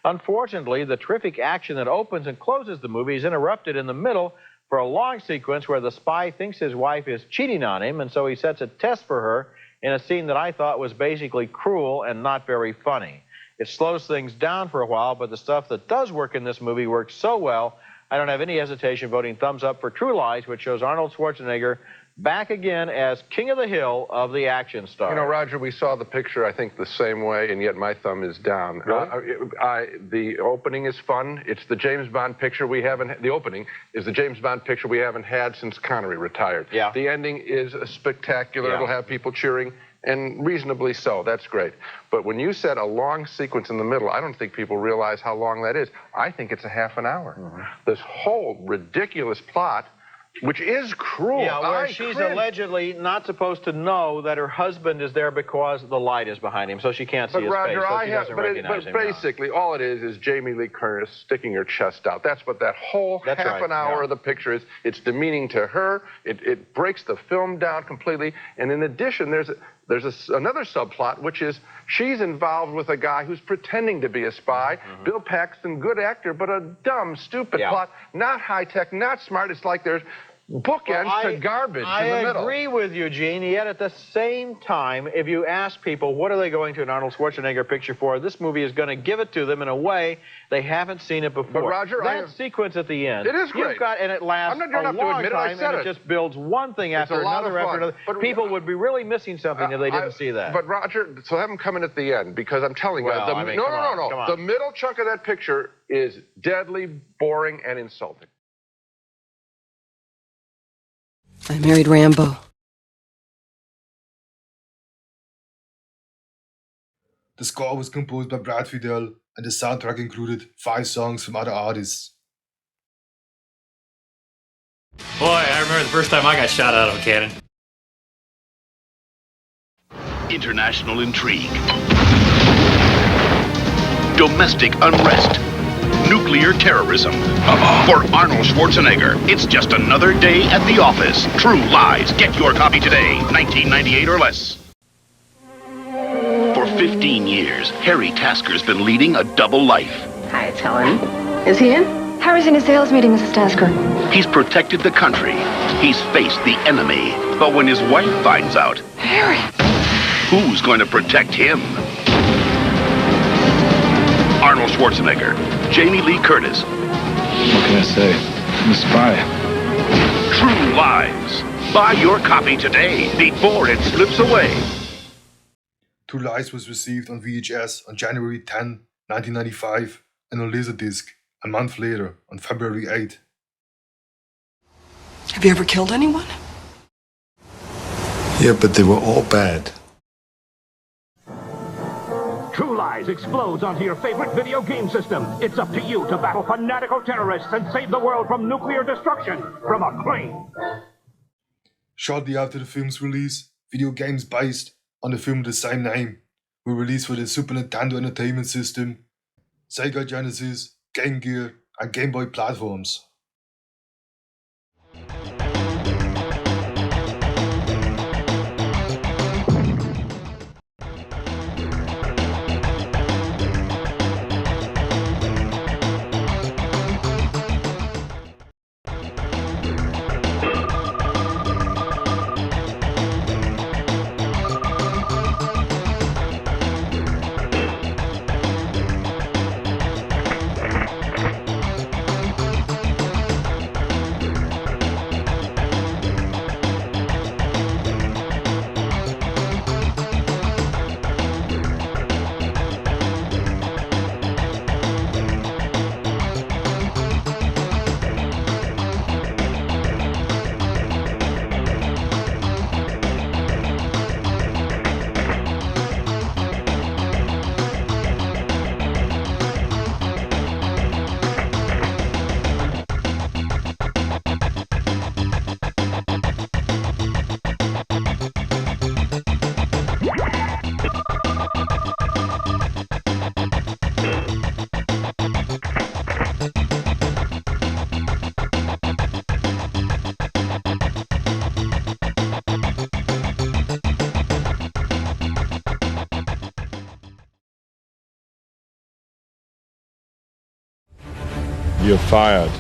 Unfortunately, the terrific action that opens and closes the movie is interrupted in the middle for a long sequence where the spy thinks his wife is cheating on him, and so he sets a test for her in a scene that I thought was basically cruel and not very funny. It slows things down for a while, but the stuff that does work in this movie works so well, I don't have any hesitation voting thumbs up for True Lies, which shows Arnold Schwarzenegger back again as King of the Hill of the action star. You know, Roger, we saw the picture, I think, the same way, and yet my thumb is down. Really? The opening is fun. It's the James Bond picture we haven't... The opening is the James Bond picture we haven't had since Connery retired. Yeah. The ending is spectacular. Yeah. It'll have people cheering, and reasonably so. That's great. But when you said a long sequence in the middle, I don't think people realize how long that is. I think it's a half an hour. This whole ridiculous plot, which is cruel. Yeah, where she's allegedly not supposed to know that her husband is there because the light is behind him, so she can't see But his Roger, face, so she doesn't recognize him. but basically, all it is Jamie Lee Curtis sticking her chest out. That's what that whole half an hour of the picture is. It's demeaning to her. It breaks the film down completely. And in addition, there's another subplot, which is she's involved with a guy who's pretending to be a spy. Bill Paxton, good actor, but a dumb, stupid plot. Not high-tech, not smart. It's like there's bookends to garbage in the middle. I agree with you, Gene, yet at the same time, if you ask people what are they going to an Arnold Schwarzenegger picture for, this movie is going to give it to them in a way they haven't seen it before. But Roger, that sequence at the end, it is great. You've got, and it lasts a long time, and it just builds one thing after another after another. But people would be really missing something if they didn't see that. But Roger, so have them come in at the end, because I'm telling you, Well, no. The middle chunk of that picture is deadly, boring, and insulting. I married Rambo. The score was composed by Brad Fiedel, and the soundtrack included 5 songs from other artists. Boy, I remember the first time I got shot out of a cannon. International intrigue. Domestic unrest. Nuclear terrorism. For Arnold Schwarzenegger, it's just another day at the office. True Lies. Get your copy today. $19.98 or less. For 15 years, Harry Tasker's been leading a double life. Hi, it's Helen. Is he in? Harry's in a sales meeting, Mrs. Tasker. He's protected the country. He's faced the enemy. But when his wife finds out, Harry! Who's going to protect him? Arnold Schwarzenegger, Jamie Lee Curtis. What can I say? I'm a spy. True Lies. Buy your copy today before it slips away. True Lies was received on VHS on January 10, 1995, and on Laserdisc a month later, on February 8. Have you ever killed anyone? Yeah, but they were all bad. True Lies explodes onto your favorite video game system. It's up to you to battle fanatical terrorists and save the world from nuclear destruction from a plane. Shortly after the film's release, video games based on the film of the same name were released for the Super Nintendo Entertainment System, Sega Genesis, Game Gear, and Game Boy platforms. You're fired.